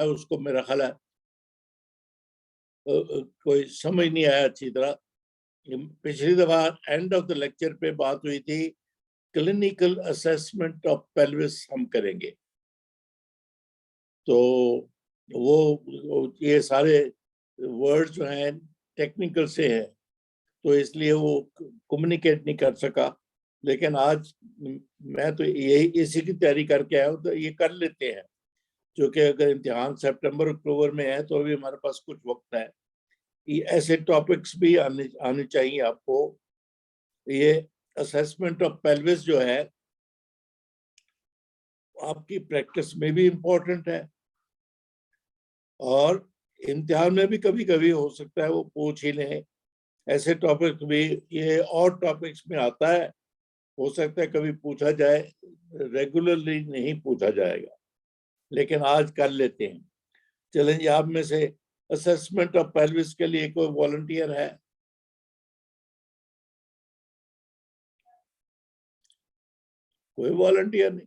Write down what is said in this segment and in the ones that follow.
है उसको मेरा ख्याल है कोई समझ नहीं आया अच्छी तरह। पिछली दफा एंड ऑफ द लेक्चर पे बात हुई थी क्लिनिकल असेसमेंट ऑफ पेल्विस हम करेंगे, तो वो ये सारे वर्ड्स जो हैं टेक्निकल से हैं तो इसलिए वो कम्युनिकेट नहीं कर सका। लेकिन आज मैं तो यही इसी की तैयारी करके आया हूँ, तो ये कर लेते हैं क्योंकि अगर इम्तिहान सितंबर अक्टूबर में है तो अभी हमारे पास कुछ वक्त है। ये ऐसे टॉपिक्स भी आने चाहिए आपको। ये असेसमेंट ऑफ पेल्विस जो है आपकी प्रैक्टिस में भी इम्पोर्टेंट है और इम्तिहान में भी कभी कभी हो सकता है वो पूछ ही लें। ऐसे टॉपिक भी ये और टॉपिक्स में आता है, हो सकता है कभी पूछा जाए, रेगुलरली नहीं पूछा जाएगा, लेकिन आज कर लेते हैं। चलें, आप में से असेसमेंट ऑफ पेल्विस के लिए कोई वॉलंटियर है? कोई वॉलंटियर नहीं?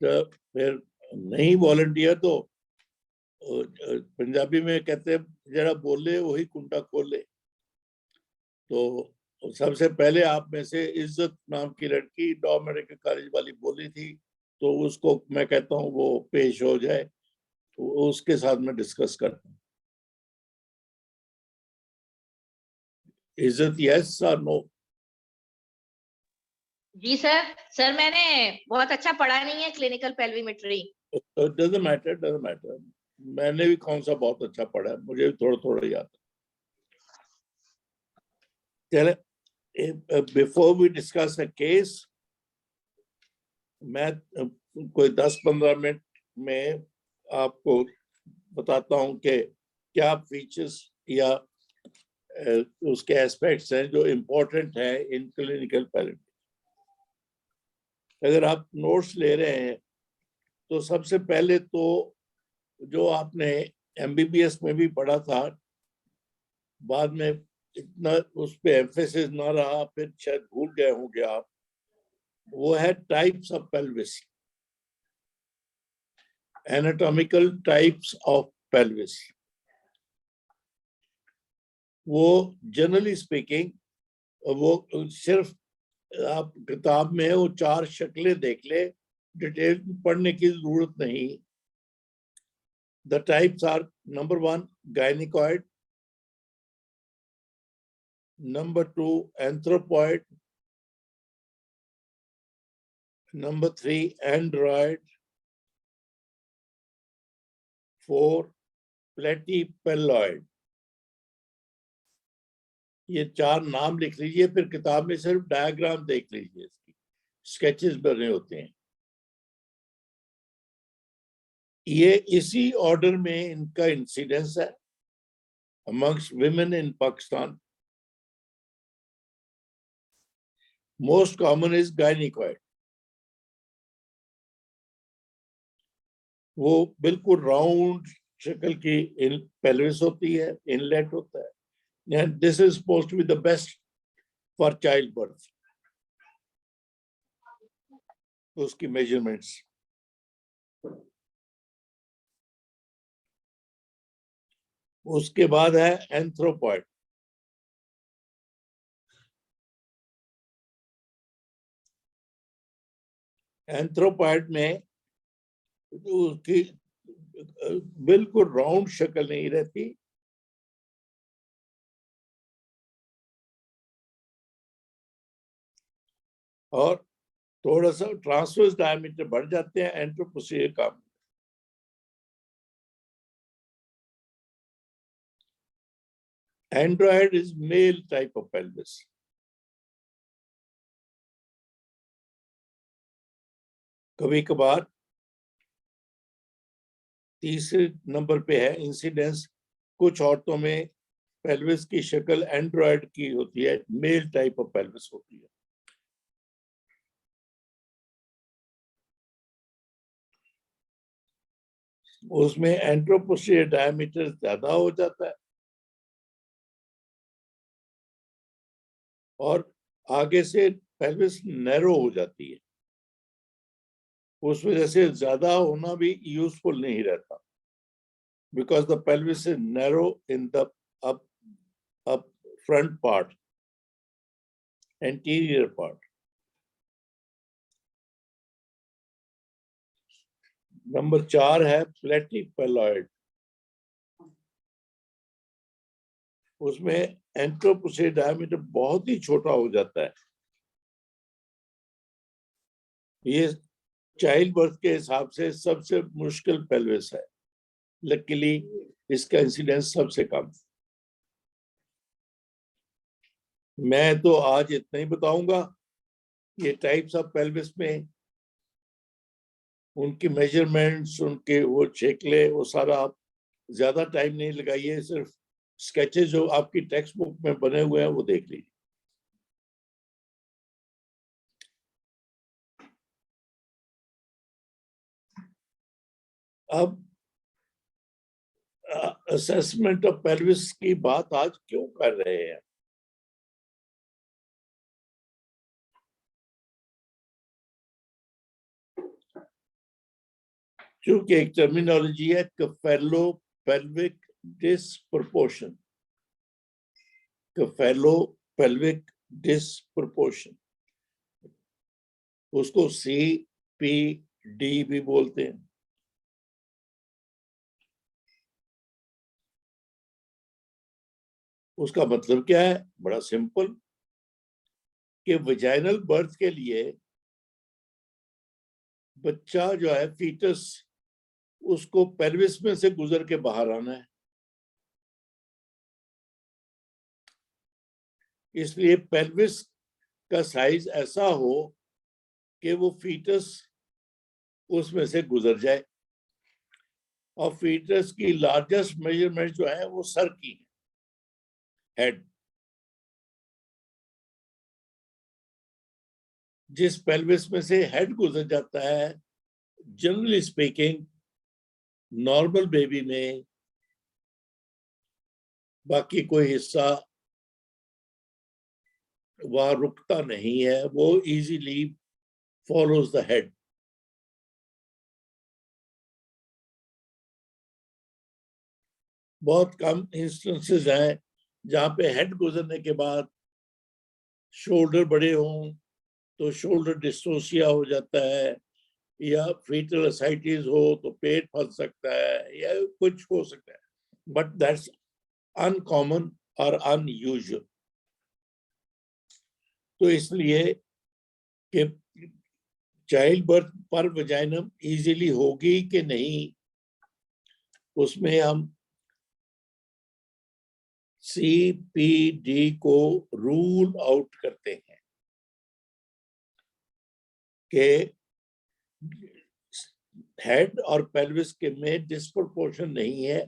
तो फिर नहीं वॉलंटियर तो पंजाबी में कहते हैं जरा बोले वही कुंडा खोले। तो सबसे पहले आप में से इज्जत नाम की लड़की लॉ मेडिकल कॉलेज वाली बोली थी, तो उसको मैं कहता हूँ वो पेश हो जाए, तो उसके साथ मैं डिस्कस करता हूँ। इज्जत यस और नो? जी सर मैंने बहुत अच्छा पढ़ा नहीं है क्लिनिकल पेल्विमेट्री। Doesn't matter. मैंने भी कौन सा बहुत अच्छा पढ़ा है, मुझे भी थोड़ा थोड़ा याद है। चले, before we discuss a case, मैं कोई 10-15 मिनट में आपको बताता हूं कि क्या फीचर्स या उसके एस्पेक्ट्स हैं जो इम्पोर्टेंट है इन क्लिनिकल पेल्विस। अगर आप नोट्स ले रहे हैं तो सबसे पहले तो जो आपने एमबीबीएस में भी पढ़ा था, बाद में इतना उस पे एम्फेसिस ना रहा, फिर शायद भूल गए होंगे आप, वो है types of pelvis, anatomical types of pelvis. वो जनरली स्पीकिंग वो सिर्फ आप किताब में वो 4 शक्लें देख ले, डिटेल पढ़ने की जरूरत नहीं। The types are number 1 gynaecoid, number 2 anthropoid, number 3 android, 4 platypelloid. ये 4 नाम लिख लीजिए, फिर किताब में सिर्फ डायग्राम देख लीजिए, इसकी स्केचेस बने होते हैं। ये इसी ऑर्डर में इनका इंसिडेंस है amongst women in Pakistan. Most common is gynecoid. वो बिल्कुल राउंड शक्ल की पेल्विस होती है, इनलेट होता है, and this is supposed to be the best for childbirth. उसकी measurements उसके बाद है एंथ्रोपॉइड। एंथ्रोपॉइड में उसकी बिल्कुल राउंड शक्ल नहीं रहती, और थोड़ा सा ट्रांसवर्स डायमीटर बढ़ जाते हैं एंट्रोपोस्टीरियर का। Android is male type of pelvis. कभी कभार तीसरे नंबर पे है इंसिडेंस, कुछ औरतों में पेल्विस की शक्ल एंड्रॉइड की होती है, मेल टाइप ऑफ पेल्विस होती है। उसमें एंट्रोपोस्टीरियर डायमीटर ज्यादा हो जाता है और आगे से पेल्विस नैरो हो जाती है, उस वजह से ज्यादा होना भी यूजफुल नहीं रहता, because the pelvis is narrow in the up front part, anterior part. Number 4 है प्लेटिपेलॉइड। उसमें एंट्रोपोसे डायमीटर बहुत ही छोटा हो जाता है। ये चाइल्ड बर्थ के हिसाब से सबसे मुश्किल पेल्विस है, लकीली इसका इंसिडेंस सबसे कम। मैं तो आज इतना ही बताऊंगा। ये टाइप्स ऑफ पेल्विस में उनकी मेजरमेंट्स, उनके वो शेकले, वो सारा आप ज्यादा टाइम नहीं लगाइए, सिर्फ स्केचेस जो आपकी टेक्स्ट बुक में बने हुए हैं वो देख लीजिए। अब असेसमेंट ऑफ पेल्विस की बात आज क्यों कर रहे हैं? क्योंकि एक टर्मिनोलॉजी है कफेलो पेल्विक डिस्प्रपोर्शन, कफेलो पेल्विक डिस्प्रपोर्शन, उसको CPD भी बोलते हैं। उसका मतलब क्या है? बड़ा सिंपल, कि वजाइनल बर्थ के लिए बच्चा जो है फीटस, उसको पेल्विस में से गुजर के बाहर आना है। इसलिए पेल्विस का साइज ऐसा हो कि वो फीटस उसमें से गुजर जाए। और फीटस की लार्जेस्ट मेजरमेंट जो है वो सर की हेड। जिस पेल्विस में से हेड गुजर जाता है, जनरली स्पीकिंग नॉर्मल बेबी में बाकी कोई हिस्सा वहां रुकता नहीं है, वो इजीली फॉलोज द हेड। बहुत कम इंस्टेंसेस हैं जहां पे हेड गुजरने के बाद शोल्डर बड़े हों तो शोल्डर डिस्टोसिया हो जाता है, या फीटल असाइटिस हो तो पेट फंस सकता है, या कुछ हो सकता है, बट दैट्स अनकॉमन और अनयूजुअल। तो इसलिए कि चाइल्ड बर्थ पर वजाइनम इजीली होगी कि नहीं, उसमें हम CPD को रूल आउट करते हैं कि हेड और पेल्विस के में डिस्प्रोपोर्शन नहीं है,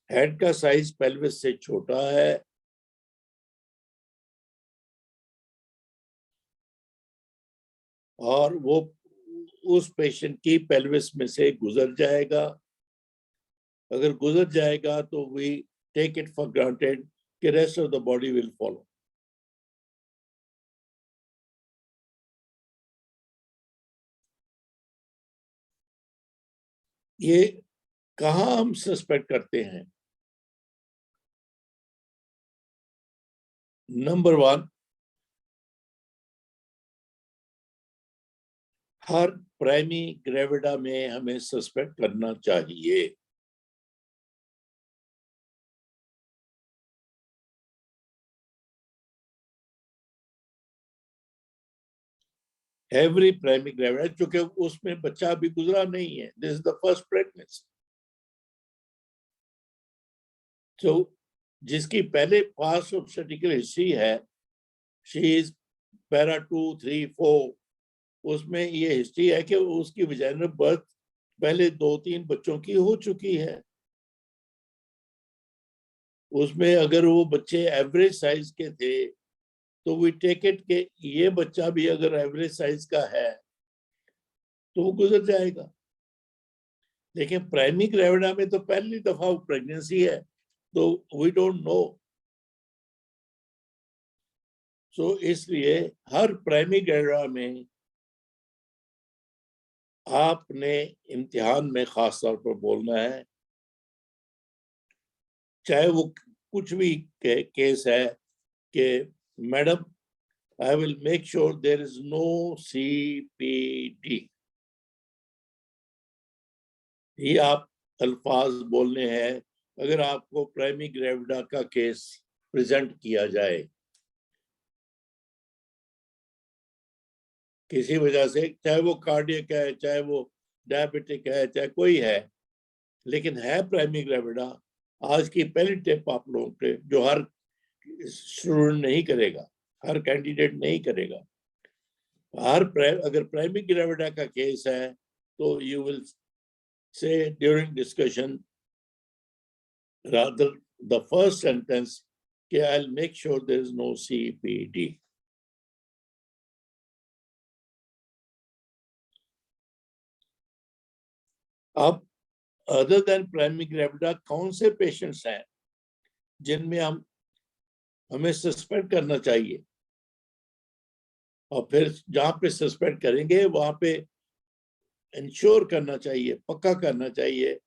हेड का साइज पेल्विस से छोटा है, और वो उस पेशेंट की पेल्विस में से गुजर जाएगा। अगर गुजर जाएगा तो we take it for granted कि rest of the body will follow. ये कहाँ हम सस्पेक्ट करते हैं? नंबर 1, हर प्राइमी ग्रेविडा में हमें सस्पेक्ट करना चाहिए। एवरी प्राइमी ग्रेविडा, क्योंकि उसमें बच्चा अभी गुजरा नहीं है, this is the first pregnancy. तो जिसकी पहले पास्ट ऑब्स्टेट्रिकल हिस्ट्री है, शी इज पैरा 2, 3, 4, उसमें ये हिस्ट्री है कि उसकी वजाइनल बर्थ पहले 2-3 बच्चों की हो चुकी है। उसमें अगर वो बच्चे एवरेज साइज के थे तो वी टेक इट के ये बच्चा भी अगर एवरेज साइज का है तो वो गुजर जाएगा। लेकिन प्राइमरी ग्रेविडा में तो पहली दफा प्रेगनेंसी है, तो वी डोंट नो। सो इसलिए हर प्राइमरी ग्रेविडा में आपने इम्तिहान में खास तौर पर बोलना है, चाहे वो कुछ भी केस है कि madam I will make sure there is no CPD, ये आप अल्फाज बोलने हैं अगर आपको प्राइमरी ग्रेविडा का केस प्रेजेंट किया जाए किसी वजह से, चाहे वो कार्डियक है, चाहे वो डायबिटिक है, चाहे कोई है, लेकिन है प्राइमरी ग्रेविडा, आज की पहली टिप आप लोगों के, जो हर स्टूडेंट नहीं करेगा, हर कैंडिडेट नहीं करेगा, अगर प्राइमरी ग्रेविडा का केस है तो you will say during discussion rather the first sentence कि I'll make sure there is no CPD. अब अदर देन प्राइमरी ग्रेविडा कौन से पेशेंट्स हैं जिनमें हमें सस्पेक्ट करना चाहिए, और फिर जहां पे सस्पेक्ट करेंगे वहां पे इंश्योर करना चाहिए, पक्का करना चाहिए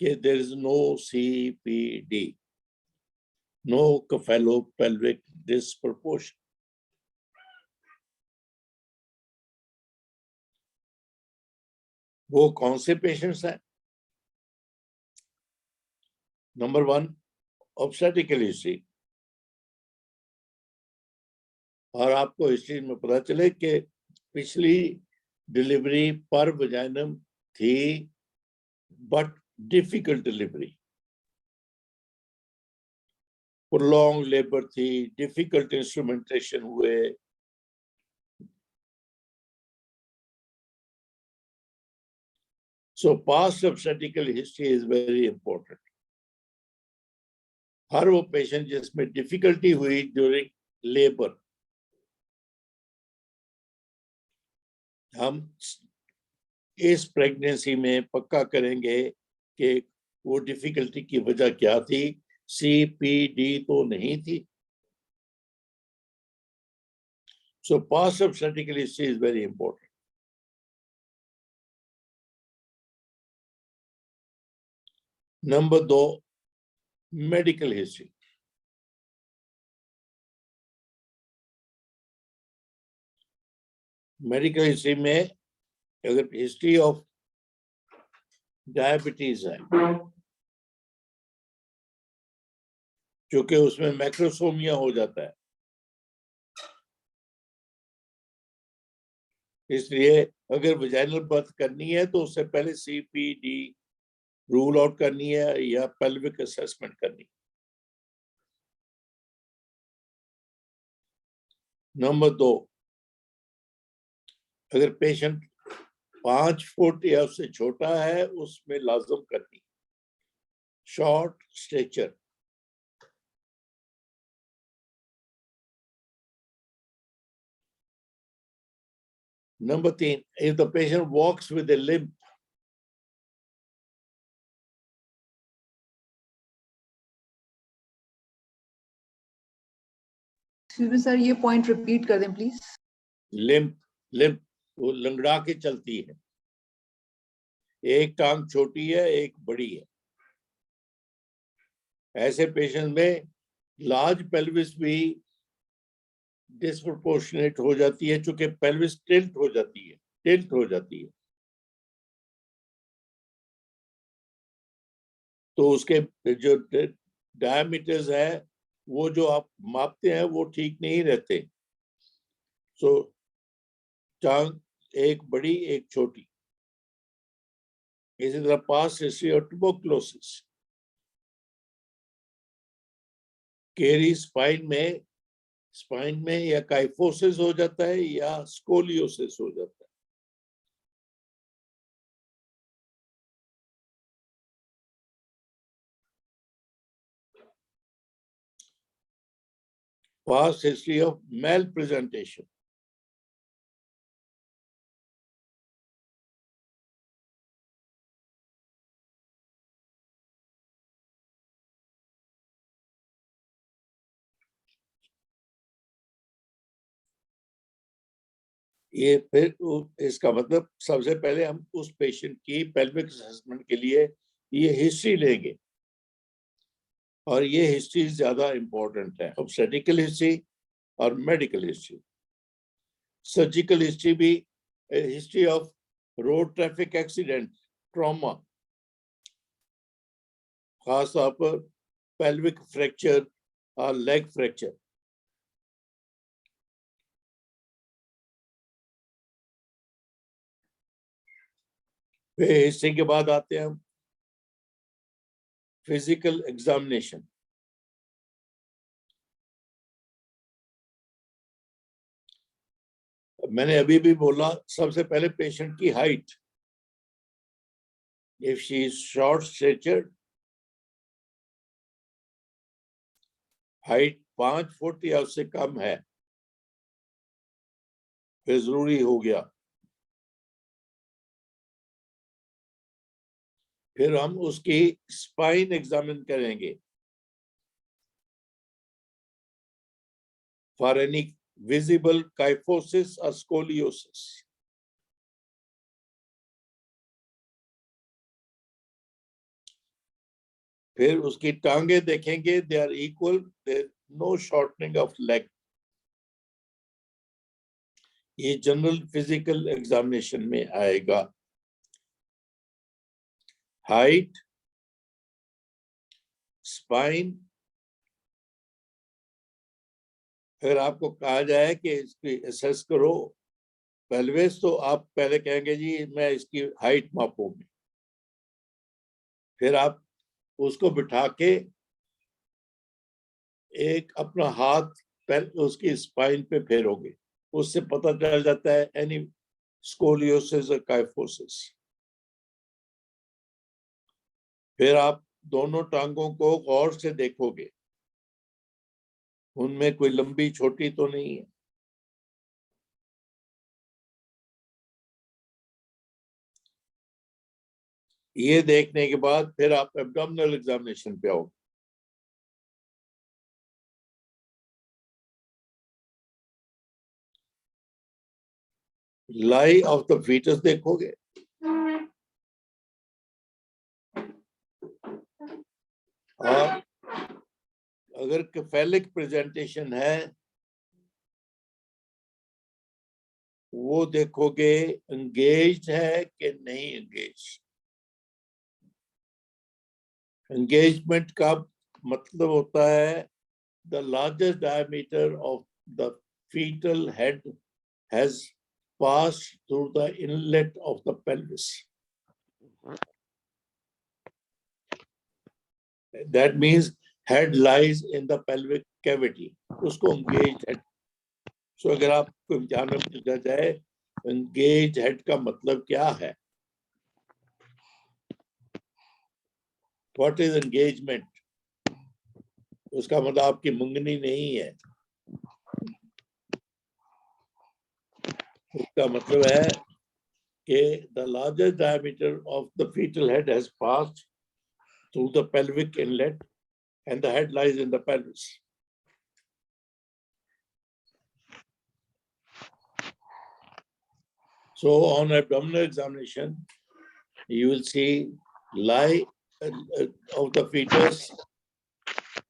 कि there is no CPD, no cephalopelvic disproportion. वो कौन से पेशेंट्स हैं? नंबर 1, ऑब्स्टेट्रिकल हिस्ट्री, और आपको हिस्ट्री में पता चले कि पिछली डिलीवरी पर वजाइनम थी but difficult delivery, prolong labour थी, डिफिकल्ट इंस्ट्रूमेंटेशन हुए, so past obstetrical history is very important. हर वो पेशेंट जिसमें डिफिकल्टी हुई ड्यूरिंग लेबर, हम इस प्रेगनेंसी में पक्का करेंगे कि वो डिफिकल्टी की वजह क्या थी, CPD तो नहीं थी. So past obstetrical history is very important. Number 2, medical history. Medical history में अगर हिस्ट्री ऑफ डायबिटीज है, क्योंकि उसमें मैक्रोसोमिया हो जाता है, इसलिए अगर वजाइनल बर्थ करनी है तो उससे पहले CPD रूल आउट करनी है या पेल्विक असेसमेंट करनी है. नंबर 2, अगर पेशेंट 5 फुट या उससे छोटा है उसमें लाजम करनी short stature. Number 3, if the patient walks with a limp, sir ये पॉइंट रिपीट कर दें प्लीज. लिम्प वो लंगड़ा के चलती है, एक टांग छोटी है एक बड़ी है, ऐसे पेशेंट में लार्ज पेल्विस भी डिस्प्रोपोर्शनेट हो जाती है, चूंकि पेल्विस टिल्ट हो जाती है, तो उसके जो डायमीटर्स है वो जो आप मापते हैं वो ठीक नहीं रहते. सो टांग एक बड़ी एक छोटी. इसी तरह past history of tuberculosis, caries spine में या काइफोसिस हो जाता है या स्कोलियोसिस हो जाता है. Past history of malpresentation, ये फिर इसका मतलब सबसे पहले हम उस पेशेंट की पेल्विक असेसमेंट के लिए ये हिस्ट्री लेंगे, और ये हिस्ट्री ज्यादा इंपॉर्टेंट है, ऑब्स्टेट्रिकल हिस्ट्री और मेडिकल हिस्ट्री। सर्जिकल हिस्ट्री भी, history of road traffic accident, trauma, खास तौर पर पेल्विक फ्रैक्चर और लेग फ्रैक्चर। फिर हिस्ट्री के बाद आते हैं हम फिजिकल एग्जामिनेशन। मैंने अभी भी बोला, सबसे पहले पेशेंट की height. If she is short statured, height 5 foot या उससे कम है, फिर जरूरी हो गया। फिर हम उसकी स्पाइन एग्जामिन करेंगे फॉर एनी विजिबल काइफोसिस और स्कोलियोसिस। फिर उसकी टांगे देखेंगे, they are equal, there no shortening of leg. ये जनरल फिजिकल एग्जामिनेशन में आएगा। Height, spine. अगर आपको कहा जाए कि इसकी असेस करो पेल्विस, तो आप पहले कहेंगे जी मैं इसकी हाइट मापूंगी। फिर आप उसको बिठा के एक अपना हाथ उसकी स्पाइन पे फेरोगे, उससे पता चल जाता है एनी स्कोलियोसिस और काइफोसिस। फिर आप दोनों टांगों को गौर से देखोगे, उनमें कोई लंबी छोटी तो नहीं है। ये देखने के बाद फिर आप एब्डोमिनल एग्जामिनेशन पे आओगे। लाई ऑफ द फीटस देखोगे, और अगर केफेलिक प्रेजेंटेशन है वो देखोगे, एंगेज्ड है कि नहीं एंगेज। एंगेजमेंट का मतलब होता है the largest diameter of the fetal head has passed through the inlet of the pelvis. That means head lies in the pelvic cavity. उसको engaged head. So अगर आपको इम्तिहान में पूछा जाए engaged head का मतलब क्या है? What is engagement? उसका मतलब आपकी मुंगनी नहीं है, उसका मतलब है कि the largest diameter of the fetal head has passed through the pelvic inlet and the head lies in the pelvis. So on abdominal examination, you will see lie of the fetus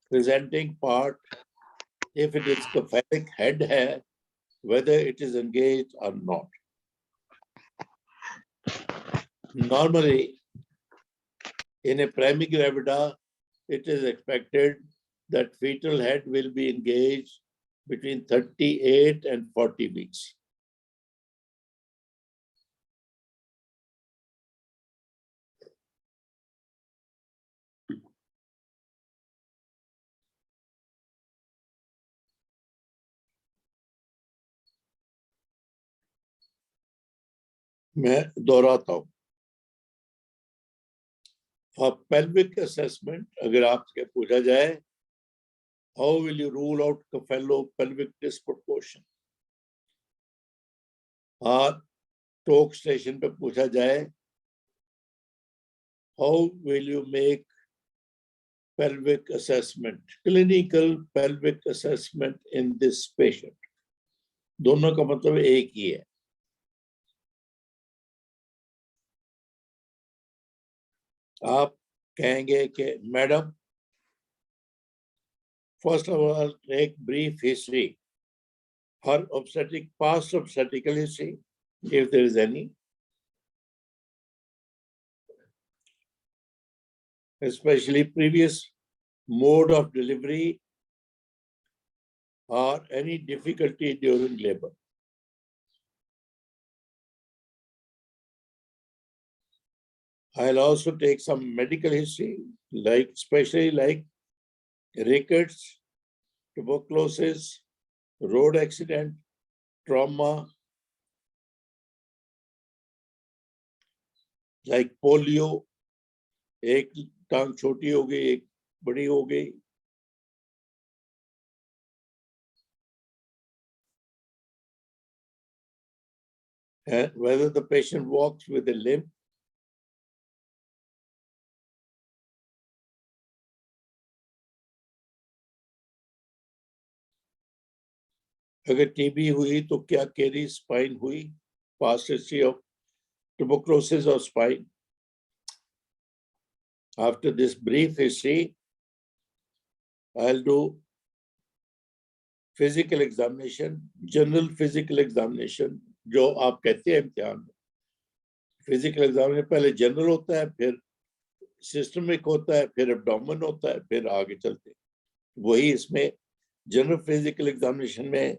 presenting part, if it is cephalic head hai, whether it is engaged or not. Normally, in a primary gravida, it is expected that fetal head will be engaged between 38 and 40 weeks. मैं दोहराता हूँ, for pelvic assessment अगर आपसे पूछा जाए how will you rule out cephalopelvic disproportion, और टोक station पे पूछा जाए how will you make pelvic assessment, clinical pelvic assessment in this patient, दोनों का मतलब एक ही है, आप कहेंगे कि मैडम फर्स्ट ऑफ ऑल एक brief history, her obstetric past obstetrical history if there is any, especially previous mode of delivery or any difficulty during labor. I'll also take some medical history, like especially like rickets, tuberculosis, road accident, trauma, like polio, एक टांग छोटी हो गई, एक बड़ी हो गई. And whether the patient walks with a limp, अगर टीबी हुई तो क्या कैरी स्पाइन हुई, past history of tuberculosis or spine. After this brief history, I'll do physical examination, general physical examination, जो आप कहते हैं इम्तिहान में. फिजिकल एग्जामिनेशन पहले जनरल होता है, फिर सिस्टमिक होता है, फिर एब्डोमेन होता है, फिर आगे चलते हैं. वही इसमें जनरल फिजिकल एग्जामिनेशन में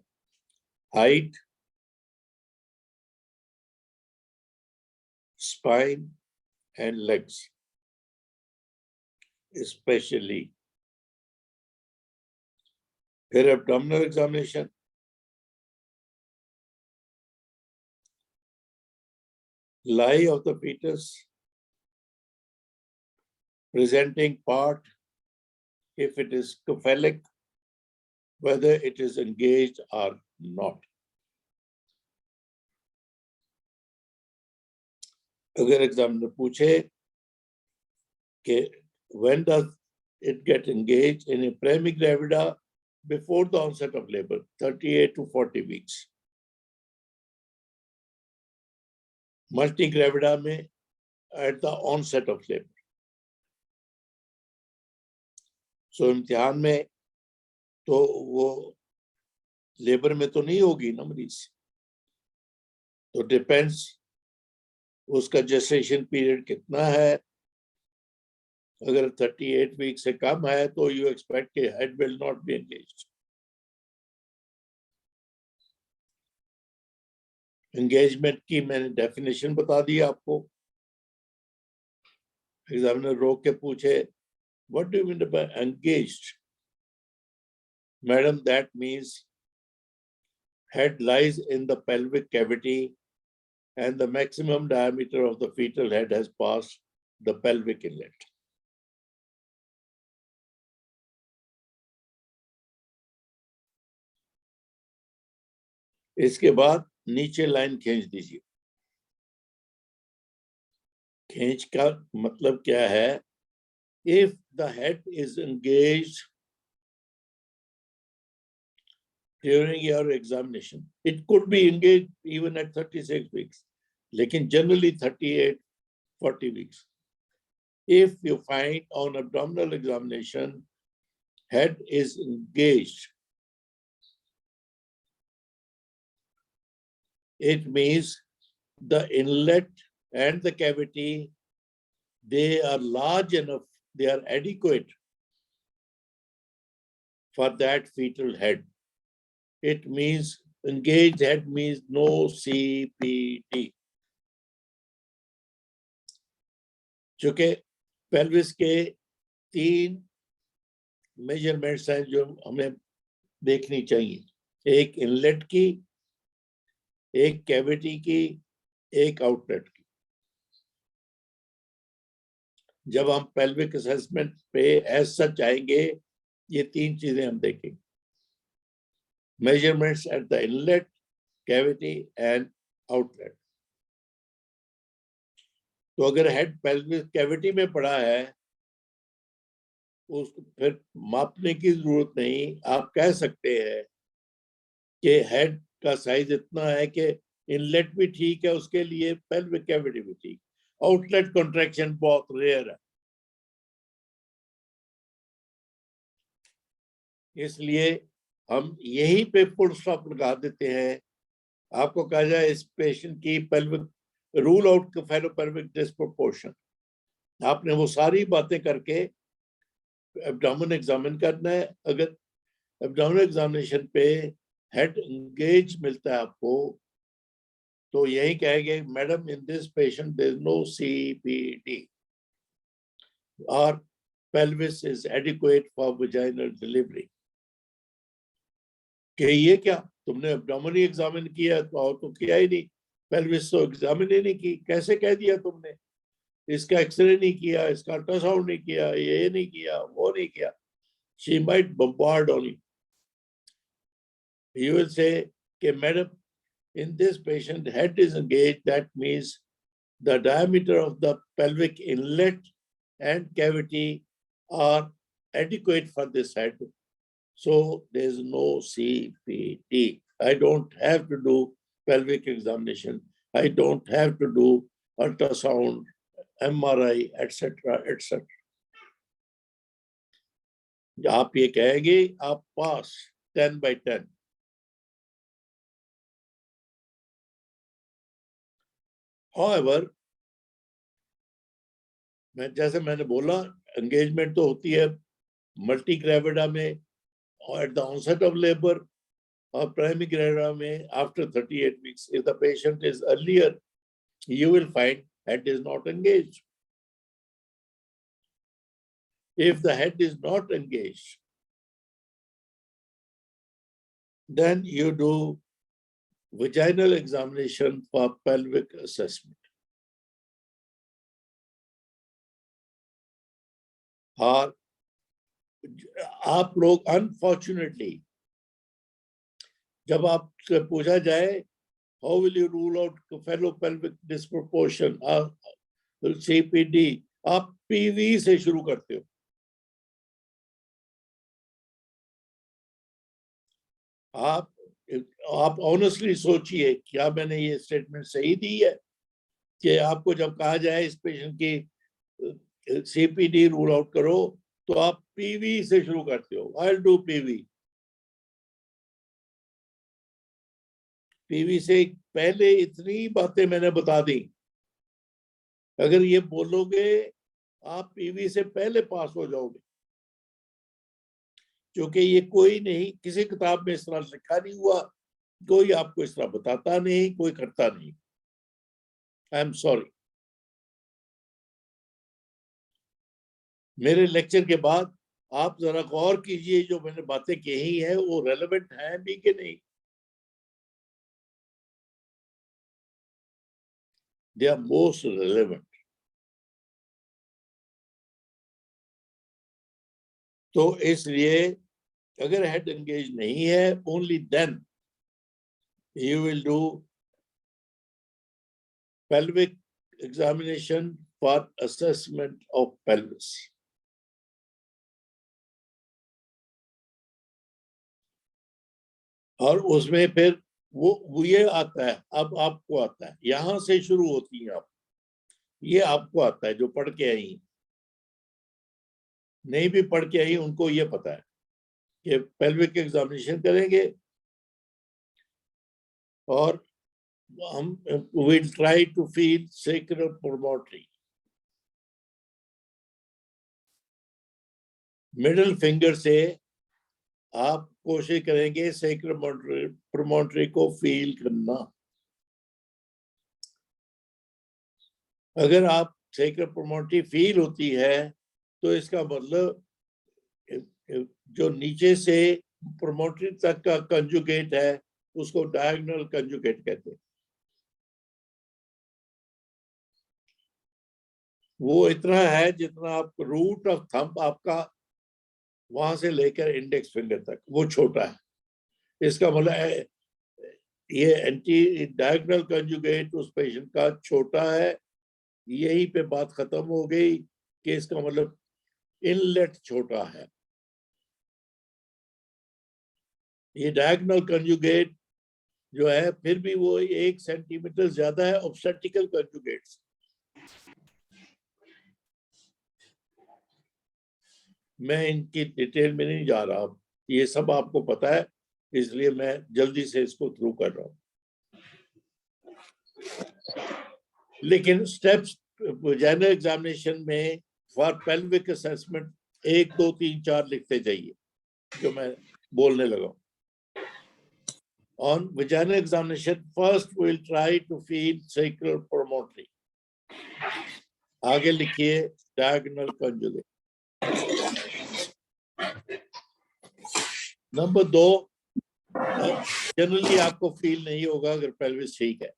height, spine and legs specially. फिर abdominal examination, lie of the fetus, presenting part, if it is cephalic, whether it is engaged or not. अगर एग्जामिनर पूछे कि when does it get engaged in a primigravida before the onset of labor, 38 to 40 weeks. Multigravida में at the onset of labor. So इम्तिहान में तो वो labour में तो नहीं होगी ना मरीज, तो डिपेंड्स उसका जेस्टेशन पीरियड कितना है. अगर 38 वीक से कम है तो यू एक्सपेक्ट कि head will not be engaged. Engagement की मैंने डेफिनेशन बता दी आपको. एग्जामिनर रोक के पूछे what do you mean by engaged? Madam that means head lies in the pelvic cavity and the maximum diameter of the fetal head has passed the pelvic inlet. इसके बाद नीचे लाइन खींच दीजिए. खींच का मतलब क्या है? If the head is engaged during your examination, it could be engaged even at 36 weeks, लेकिन generally 38, 40 weeks. If you find on abdominal examination head is engaged, it means the inlet and the cavity, they are large enough, they are adequate for that fetal head. It means engaged head means no CPT. चूंकि pelvis के 3 measurements हैं जो हमें देखनी चाहिए. एक inlet की, एक कैविटी की, एक आउटलेट की. जब हम पेल्विक असेसमेंट पे एज सच आएंगे, ये 3 चीजें हम देखेंगे. Measurements at the inlet, cavity and outlet. तो अगर हेड पेल्विक कैविटी में पड़ा है, उसको फिर मापने की जरूरत नहीं. आप कह सकते हैं कि हेड का साइज इतना है कि इनलेट भी ठीक है उसके लिए, पेल्विक कैविटी भी ठीक. आउटलेट कॉन्ट्रैक्शन बहुत रेयर है. इसलिए हम यहीं पे फुल स्टॉप लगा देते हैं। आपको कहा जाए इस पेशेंट की pelvic rule out fellow pelvic disproportion, आपने वो सारी बातें करके एब्डोमेन एग्जामिन करना है। अगर एब्डोमिनल एग्जामिनेशन पे हेड एंगेज मिलता है आपको, तो यही कहेंगे madam in this patient there is no CPD और pelvis is adequate for vaginal delivery. कि ये क्या तुमने एब्डोमिनल एग्जामिन किया तो किया ही नहीं, पेल्विस तो एग्जामिन ही नहीं की, कैसे कह दिया तुमने? इसका एक्सरे नहीं किया, इसका अल्ट्रासाउंड नहीं किया, ये नहीं किया, वो नहीं किया। She might bombard on you. You will say, okay, madam, in this patient, head is engaged. That means the diameter of the pelvic inlet and cavity are adequate for this head. So there is no CPT. I don't have to do pelvic examination. I don't have to do ultrasound, MRI, etc., etc. आप ये कहेंगे आप पास 10/10. However, जैसे मैंने बोला engagement तो होती है मल्टी ग्रेविडा में और at the onset of labour और प्राइमरी ग्रेविडा में after 38 weeks. If the patient is earlier, you will find head is not engaged. If the head is not engaged, then you do vaginal examination for pelvic assessment. और आप लोग unfortunately जब आपसे पूछा जाए how will you rule out fellow pelvic disproportion CPD, आप PV से शुरू करते हो. आप ऑनेस्टली सोचिए क्या मैंने ये स्टेटमेंट सही दी है कि आपको जब कहा जाए इस पेशेंट की CPD रूल आउट करो तो आप PV से शुरू करते हो. आई विल डू PV से पहले इतनी बातें मैंने बता दी. अगर ये बोलोगे आप PV से पहले पास हो जाओगे, क्योंकि ये कोई नहीं, किसी किताब में इस तरह लिखा नहीं हुआ, कोई आपको इस तरह बताता नहीं, कोई करता नहीं. I am sorry. मेरे लेक्चर के बाद आप जरा गौर कीजिए जो मैंने बातें कही है वो रेलेवेंट है भी कि नहीं. They are most relevant. तो इसलिए अगर हेड एंगेज नहीं है, only then you will do pelvic examination for assessment of pelvis. और उसमें फिर वो ये आता है, अब आपको आता है, यहां से शुरू होती है. आप ये आपको आता है जो पढ़ के आई, नहीं भी पढ़ के आई उनको ये पता है कि पेल्विक एग्जामिनेशन करेंगे और हम will try to feel sacral promontory. Middle finger से आप कोशिश करेंगे sacral promontory को फील करना. अगर आप sacral promontory फील होती है तो इसका मतलब जो नीचे से promontory तक का कंजुगेट है उसको डायगोनल कंजुगेट कहते हैं. वो इतना है जितना आप रूट ऑफ थंब आपका वहां से लेकर इंडेक्स फिंगर तक, वो छोटा है. इसका मतलब ये एंटी डायगोनल कंजुगेट उस पेशेंट का छोटा है. यही पे बात खत्म हो गई कि इसका मतलब इनलेट छोटा है. ये डायगोनल कंजुगेट जो है फिर भी वो 1 सेंटीमीटर ज्यादा है ऑब्स्टेट्रिकल कंजुगेट से. मैं इनकी डिटेल में नहीं जा रहा. ये सब आपको पता है, इसलिए मैं जल्दी से इसको थ्रू कर रहा हूँ। लेकिन स्टेप्स वजाइनल एग्जामिनेशन में फॉर पेल्विक असेसमेंट 1 2 3 4 लिखते जाइए, जो मैं बोलने लगा हूँ। On vaginal examination, first we'll try to feel sacral promontory. आगे लिखिए diagonal conjugate. नंबर 2, जनरली आपको फील नहीं होगा अगर पेल्विस ठीक है,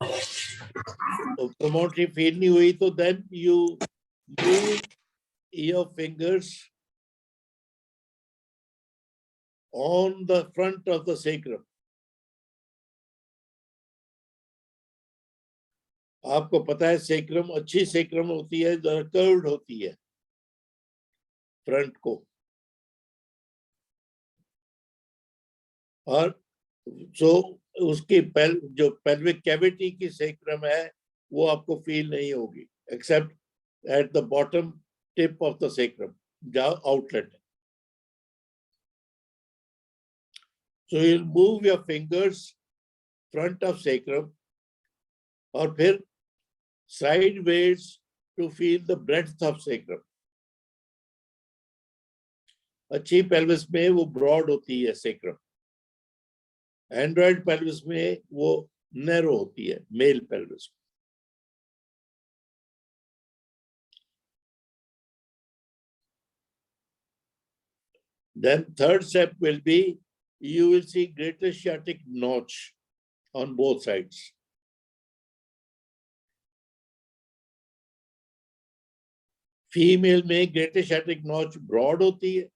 तो promontory फील नहीं हुई तो then you move your fingers on the front of the sacrum. आपको पता है सेक्रम, अच्छी सेक्रम होती है, जरा कर्व्ड होती है फ्रंट को, और उसकी जो पेल्विक कैविटी की सेक्रम है वो आपको फील नहीं होगी accept at the bottom tip of the sacrum, जहां आउटलेट है। So you move your fingers front of sacrum और फिर sideways to feel the breadth of sacrum. अच्छी पेल्विस में वो ब्रॉड होती है सेक्रम, एंड्रॉइड पेल्विस में वो नैरो होती है, male pelvis. Then third step will be you will see greater sciatic notch on both sides. Female में ग्रेटर सैटिक नॉच ब्रॉड होती है,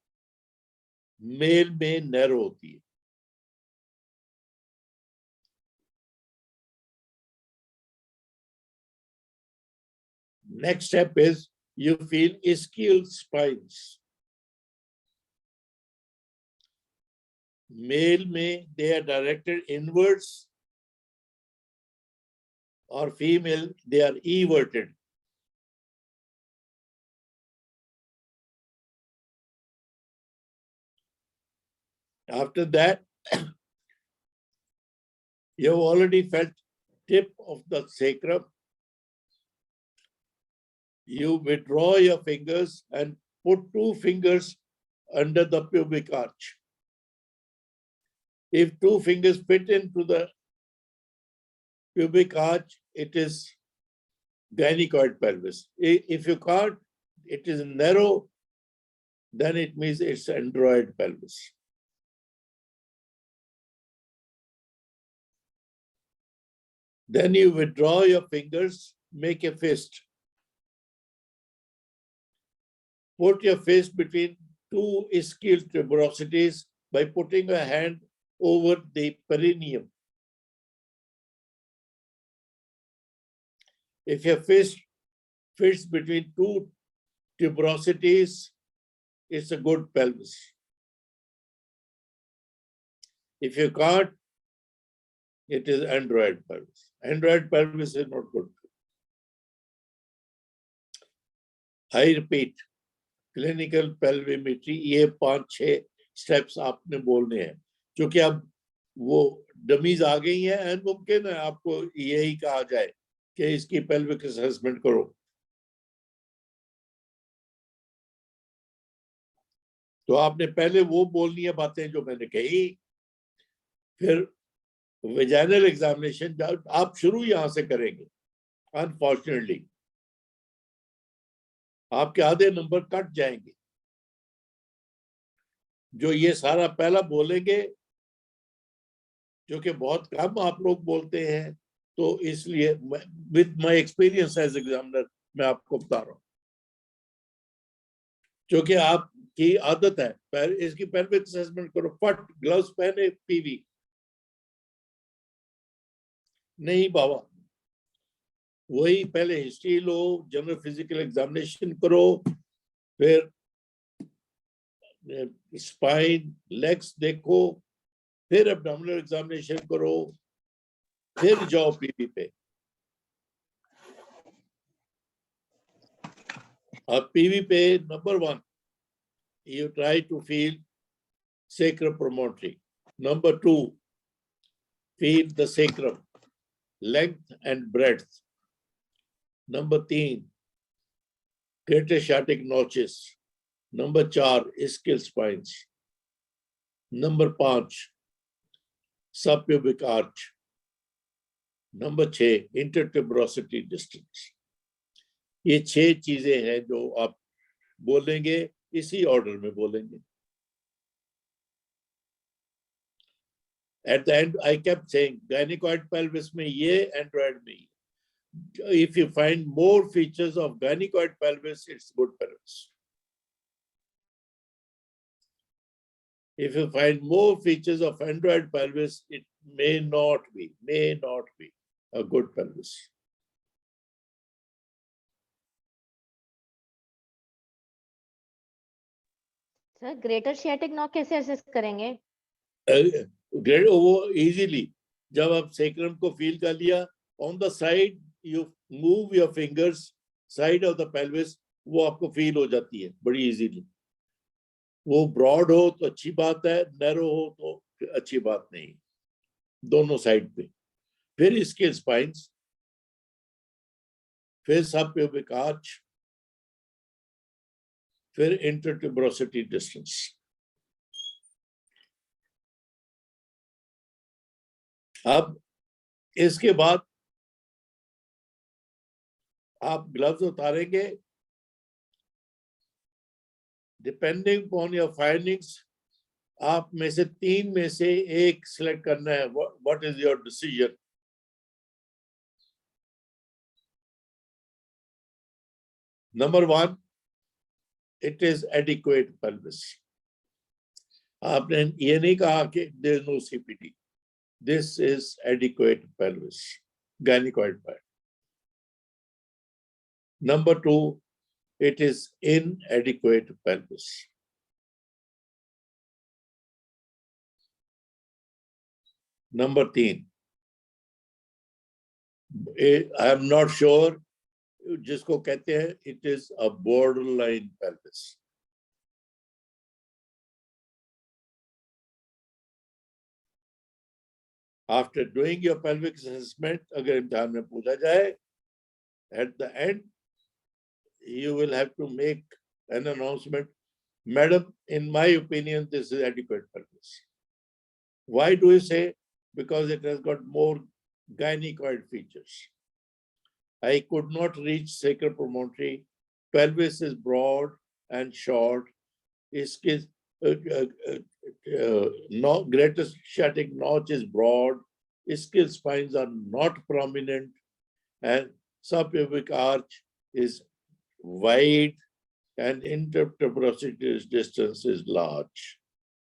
मेल में नैरो होती है। Next step is you feel ischial spines. Male में they are directed inwards, or female they are everted. After that, you have already felt tip of the sacrum. You withdraw your fingers and put 2 fingers under the pubic arch. If 2 fingers fit into the pubic arch, it is gynecoid pelvis. If you can't, it is narrow, then it means it's android pelvis. Then you withdraw your fingers, make a fist. Put your fist between 2 ischial tuberosities by putting a hand over the perineum. If your fist fits between 2 tuberosities, it's a good pelvis. If you can't, it is android pelvis. Android pelvis is not good. I repeat, clinical pelvimetry, ये 5-6 steps आपने बोलने हैं, क्योंकि अब वो dummies आ गई हैं and मुमकिन है आपको यही कहा जाए कि इसकी पेल्विक असेसमेंट करो। तो आपने पहले वो बोलनी है बातें जो मैंने कही, फिर वेजाइनल एग्जामिनेशन आप शुरू यहां से करेंगे। अनफॉर्चुनेटली आपके आधे नंबर कट जाएंगे, जो ये सारा पहला बोलेंगे, जो कि बहुत कम आप लोग बोलते हैं, तो इसलिए with my experience as examiner मैं आपको बता रहा हूँ, क्योंकि आपकी आदत है इसकी पेल्विक असेसमेंट करो, फट ग्लव्स पहने, पीवी नहीं बाबा, वही पहले हिस्ट्री लो, जनरल फिजिकल एग्जामिनेशन करो, फिर स्पाइन लेग्स देखो, फिर एब्डोमिनल एग्जामिनेशन करो, फिर जाओ पीवी पे। अब पीवी पे number 1 you try to feel sacropromontory. Number 2, feel the sacrum, length and breadth. Number 3, greater sciatic notches. Number 4, ischial spines. Number 5, subpubic arch. Number 6, intertuberosity distance. ये 6 चीजें हैं जो आप बोलेंगे, इसी ऑर्डर में बोलेंगे. At the end, I kept saying, gynecoid pelvis में ये, android में ये. If you find more features of gynecoid pelvis, it's good pelvis. If you find more features of android pelvis, it may not be a good pelvis. Sir greater sciatic knock कैसे assess करेंगे? वो easily, जब आप sacrum को feel कर लिया, on the side you move your fingers, side of the pelvis, वो आपको फील हो जाती है बड़ी इजीली. वो ब्रॉड हो तो अच्छी बात है, नैरो हो तो अच्छी बात नहीं, दोनों साइड पे. फिर इसके स्पाइन्स, फिर सबप्यूबिक आर्च, फिर इंटरट्यूबरोसिटी डिस्टेंस. अब इसके बाद आप ग्लव्स उतारेंगे. डिपेंडिंग अपॉन योर फाइंडिंग्स, आप में से 3 में से एक सिलेक्ट करना है. What is your decision? Number 1, it is adequate pelvis. आपने ये नहीं कहा कि there is no CPT. This is adequate pelvis, gynecoid part. Number 2, it is inadequate pelvis. Number 3, I am not sure, जिसको कहते हैं it is a borderline pelvis. After doing your pelvic assessment, अगर इम्तिहान में पूछा जाए, at the end, you will have to make an announcement. Madam, in my opinion, this is adequate pelvis. Why do you say? Because it has got more gynecoid features. I could not reach sacropromontory. Pelvis is broad and short. इसके greatest sciatic notch is broad. Ischial spines are not prominent, and subpubic arch is wide, and intertuberosity distance is large.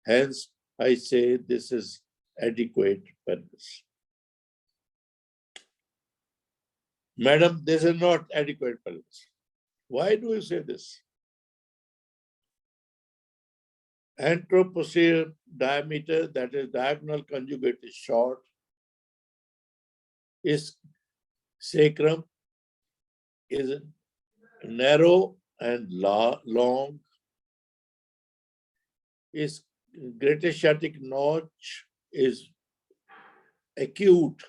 Hence, I say this is adequate pelvis. Madam, this is not adequate pelvis. Why do you say this? Anteroposterior diameter, that is diagonal conjugate, is short. Is sacrum is narrow and long. Is greater sciatic notch is acute,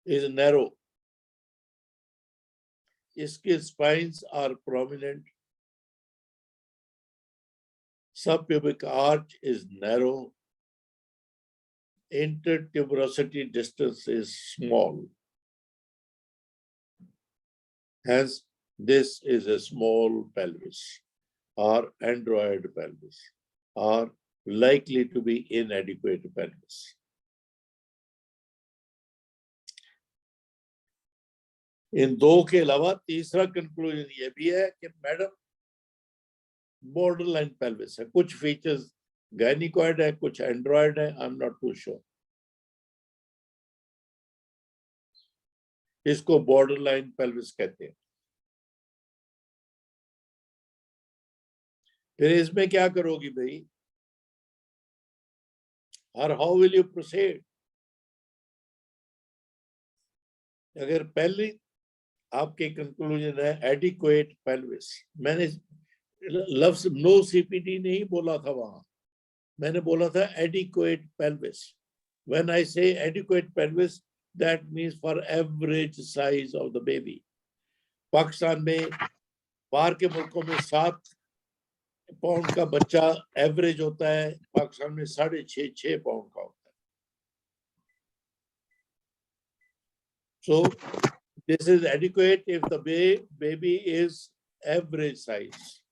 is narrow. Ischial spines are prominent. Subpubic arch is narrow. Intertuberosity distance is small. Hence, this is a small pelvis or android pelvis, or likely to be inadequate pelvis. इन 2 के अलावा तीसरा conclusion ये भी है कि madam borderline pelvis है. कुछ features गायनिकॉइड है, कुछ एंड्रॉइड है. I am not too sure. इसको बॉर्डरलाइन पेल्विस कहते हैं. फिर इसमें क्या करोगी भाई, और हाउ विल यू प्रोसीड? अगर पहले आपके कंक्लूजन है एडिक्वेट पेल्विस, मैंने लफ्ज नो सीपीटी नहीं बोला था वहां. मैंने बोला था adequate pelvis. When I say adequate pelvis, that means for average size of the baby. Pakistan में बाहर के मुल्कों में 7 पाउंड का बच्चा एवरेज होता है, पाकिस्तान में 6.5 पाउंड का होता है. So this is adequate if the baby is average size.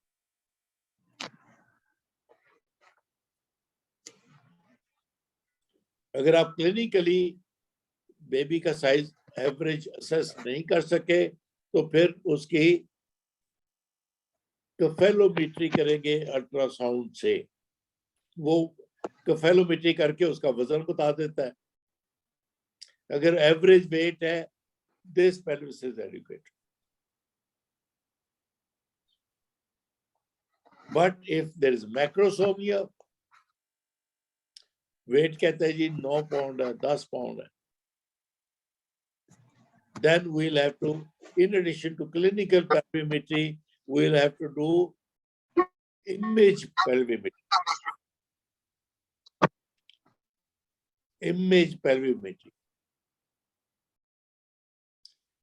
अगर आप क्लिनिकली बेबी का साइज एवरेज असेस नहीं कर सके तो फिर उसकी कफेलोमेट्री करेंगे अल्ट्रासाउंड से. वो कफेलोमेट्री करके उसका वजन बता देता है. अगर एवरेज वेट है, this pelvis is adequate. But if there is macrosomia, weight कहते हैं जी 9 पाउंड है, 10 पाउंड है, then we'll have to, in addition to clinical pelvimetry, we'll have to do image pelvimetry. Image pelvimetry.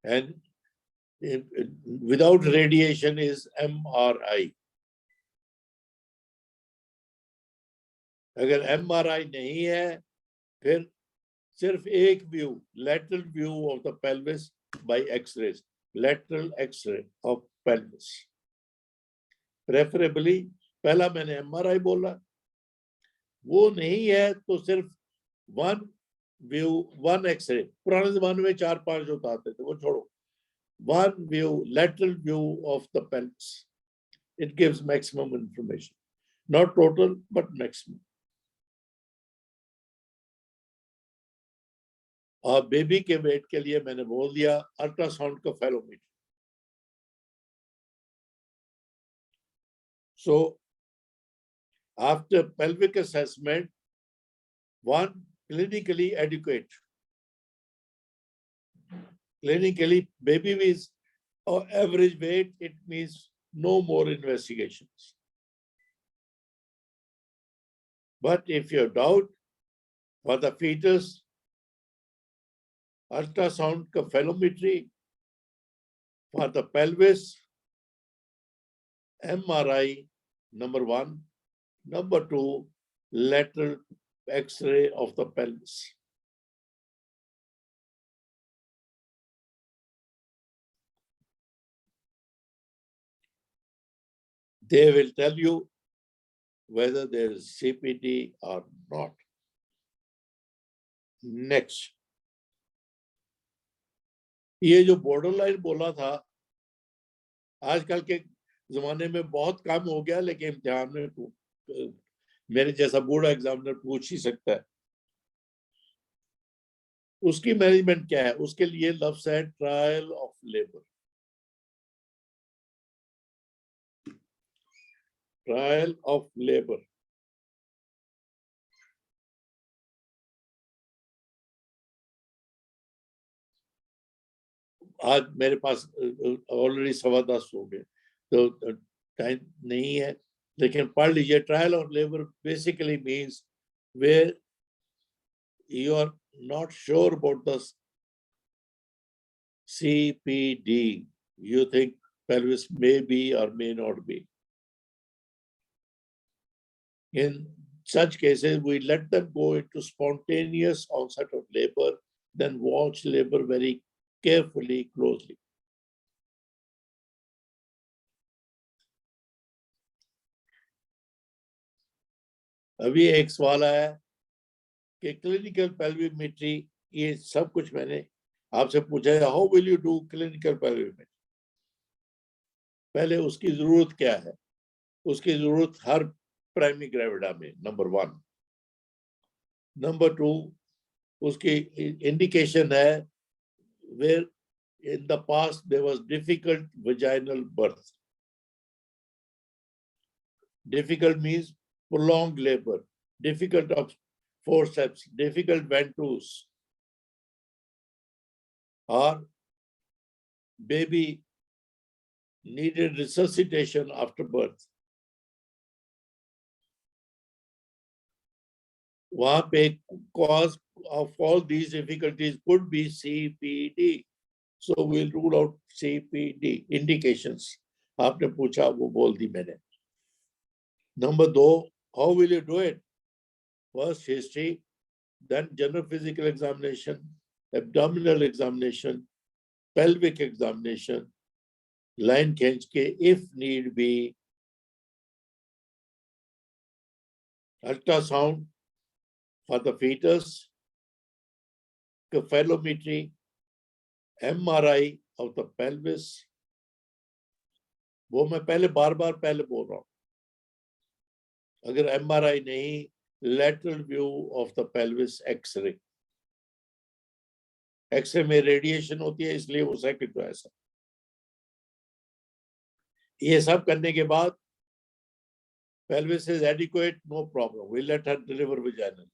And without radiation is MRI. अगर MRI नहीं है, फिर सिर्फ एक view, lateral view of the pelvis by X-rays, lateral X-ray of pelvis. Preferably, पहला मैंने MRI बोला, वो नहीं है तो सिर्फ one view, one X-ray. पुराने जमाने में 4-5 जो आते थे, वो छोड़ो. One view, lateral view of the pelvis. It gives maximum information. Not total, but maximum. और बेबी के वेट के लिए मैंने बोल दिया अल्ट्रासाउंड का फेलोमीटर. So after pelvic assessment, one clinically adequate. Clinically, baby is average weight, it means no more investigations. But if you doubt for the fetus, ultrasound cephalometry, for the pelvis, MRI, number 1. Number 2, lateral X-ray of the pelvis. They will tell you whether there is CPD or not. Next. ये जो borderline बोला था, आजकल के जमाने में बहुत कम हो गया, लेकिन इम्तिहान में मेरे जैसा बूढ़ा एग्जामिनर पूछ ही सकता है. उसकी मैनेजमेंट क्या है? उसके लिए लफ्ज है trial of labour. Trial of labour. आज मेरे पास ऑलरेडी 10:15 हो गए, तो टाइम नहीं है, लेकिन पढ़ लीजिए. Trial of labour basically means where you are not sure about the CPD. You think pelvis may be or may not be. In such cases, we let them go into spontaneous onset of labor, then watch labor very carefully, closely. अभी एक सवाल आया कि clinical pelvimetry, ये सब कुछ मैंने आपसे पूछा है, how will you do clinical pelvimetry. पहले उसकी जरूरत क्या है? उसकी जरूरत हर प्राइमरी ग्रेविडा में, नंबर 1. नंबर 2, उसकी इंडिकेशन है where in the past there was difficult vaginal birth. Difficult means prolonged labor, difficult of forceps, difficult ventouse, or baby needed resuscitation after birth. वहां पे cause of all these difficulties could be CPD. So we'll rule out CPD indications. आपने पूछा वो बोल दी मैंने. Number 2, how will you do it? First history, then general physical examination, abdominal examination, pelvic examination, line खींच के if need be, ultrasound for the fetus, cephalometry, MRI of the pelvis. वो मैं पहले बार पहले बोल रहा हूँ. अगर MRI नहीं, lateral view of the pelvis X-ray. X-ray में रेडिएशन होती है इसलिए वो सेकंड चॉइस है. ये सब करने के बाद pelvis is adequate, no problem. We'll let her deliver vaginally.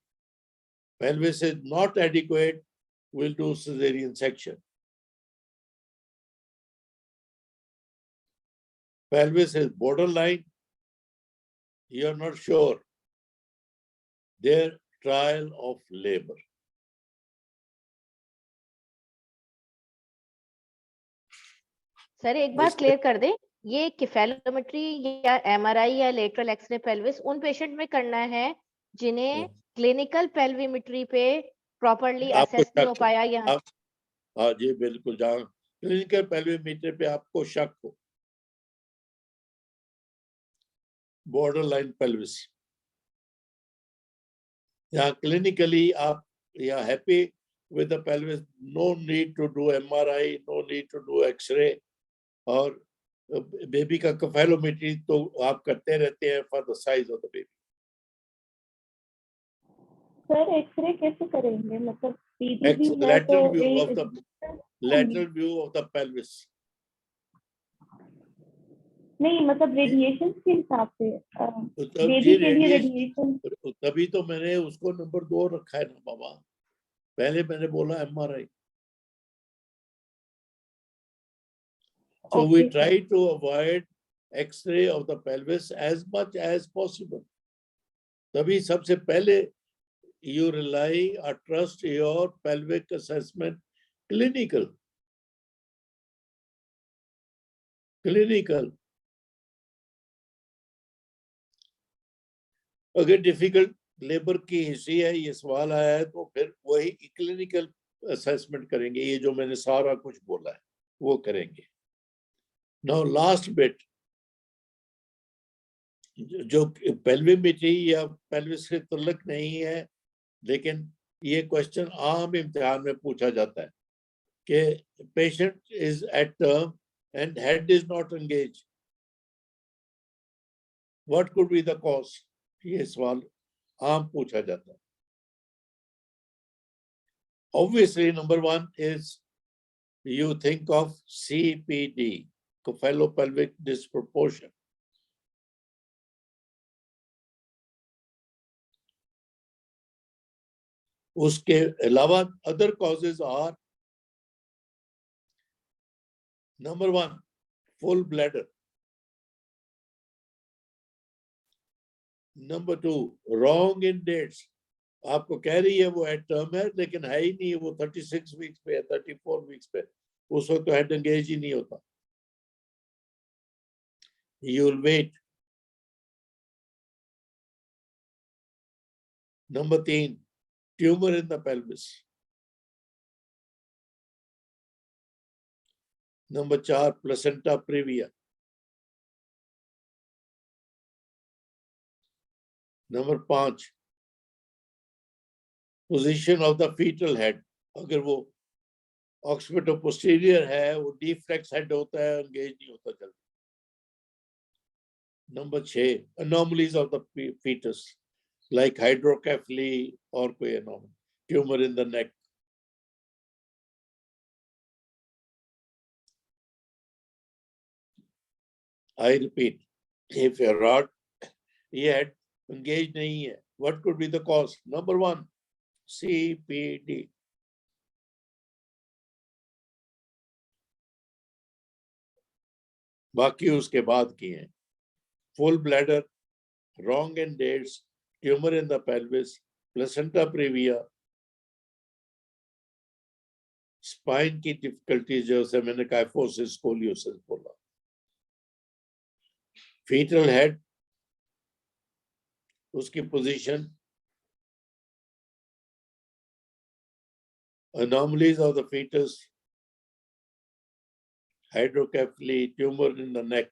Pelvis is not adequate, we'll do cesarean section. Pelvis is borderline, you're not sure. Their trial of labor. Sir एक बात clear कर दे, ये केफेलोमेट्री या एमआरआई या lateral x ray pelvis उन patient में करना है जिन्हें क्लिनिकल पेल्विमेट्री पे प्रॉपर्ली असेस नहीं हो पाया या हाँ जी बिल्कुल, जहाँ क्लिनिकल पेल्विमेट्री पे आपको शक हो. बॉर्डरलाइन पेल्विस, यहाँ क्लिनिकली आप या happy with the pelvis, no need to do MRI, no need to do X-ray. और बेबी का केफेलोमेट्री तो आप करते रहते हैं for the size of the baby. Sir x ray कैसे करेंगे, मतलब lateral view of the pelvis. नहीं मतलब रेडिएशन के हिसाब से बेबी के लिए रेडिएशन. तभी तो मैंने उसको नंबर 2 रखा है ना बाबा. पहले मैंने बोला MRI. So we try to avoid X-ray of the pelvis as much as possible. तभी सबसे पहले you rely or trust your pelvic assessment clinical. अगर डिफिकल्ट लेबर की हिस्ट्री है, ये सवाल आया है, तो फिर वही क्लिनिकल असेसमेंट करेंगे. ये जो मैंने सारा कुछ बोला है वो करेंगे. नाउ लास्ट बिट, जो पेल्विमेट्री या पेल्विस से तल्लुक नहीं है, लेकिन ये क्वेश्चन आम इम्तिहान में पूछा जाता है कि patient is at term and head is not engage, what could be the cause. ये सवाल आम पूछा जाता है. Obviously, number 1 is you think of CPD, cephalopelvic disproportion. उसके अलावा other causes are, number 1, full bladder. Number 2, wrong in dates. आपको कह रही है वो एट टर्म है, लेकिन है ही नहीं, वो 36 वीक्स पे है, 34 वीक्स पे. उस वक्त तो हेड एंगेज ही नहीं होता. You will wait. Number 3, tumor in the pelvis. Number 4, placenta previa. Number 5, position of the fetal head. अगर वो ऑक्सीपिटल पोस्टीरियर है, वो डिफ्लेक्स हेड होता है, एंगेज नहीं होता जल्दी. Number 6, anomalies of the fetus like hydrocephaly और कोई anomaly, tumor in the neck. I repeat, if a rod ये head engaged नहीं है, what could be the cause? Number 1, CPD. बाकी उसके बाद की हैं. Full bladder, wrong in dates, tumor in the pelvis, placenta previa, spine की difficulties जो से मैंने काइफोसिस स्कोलियोसिस बोला, फीटल हेड, उसकी position, anomalies of the fetus, hydrocephaly, tumor in the neck,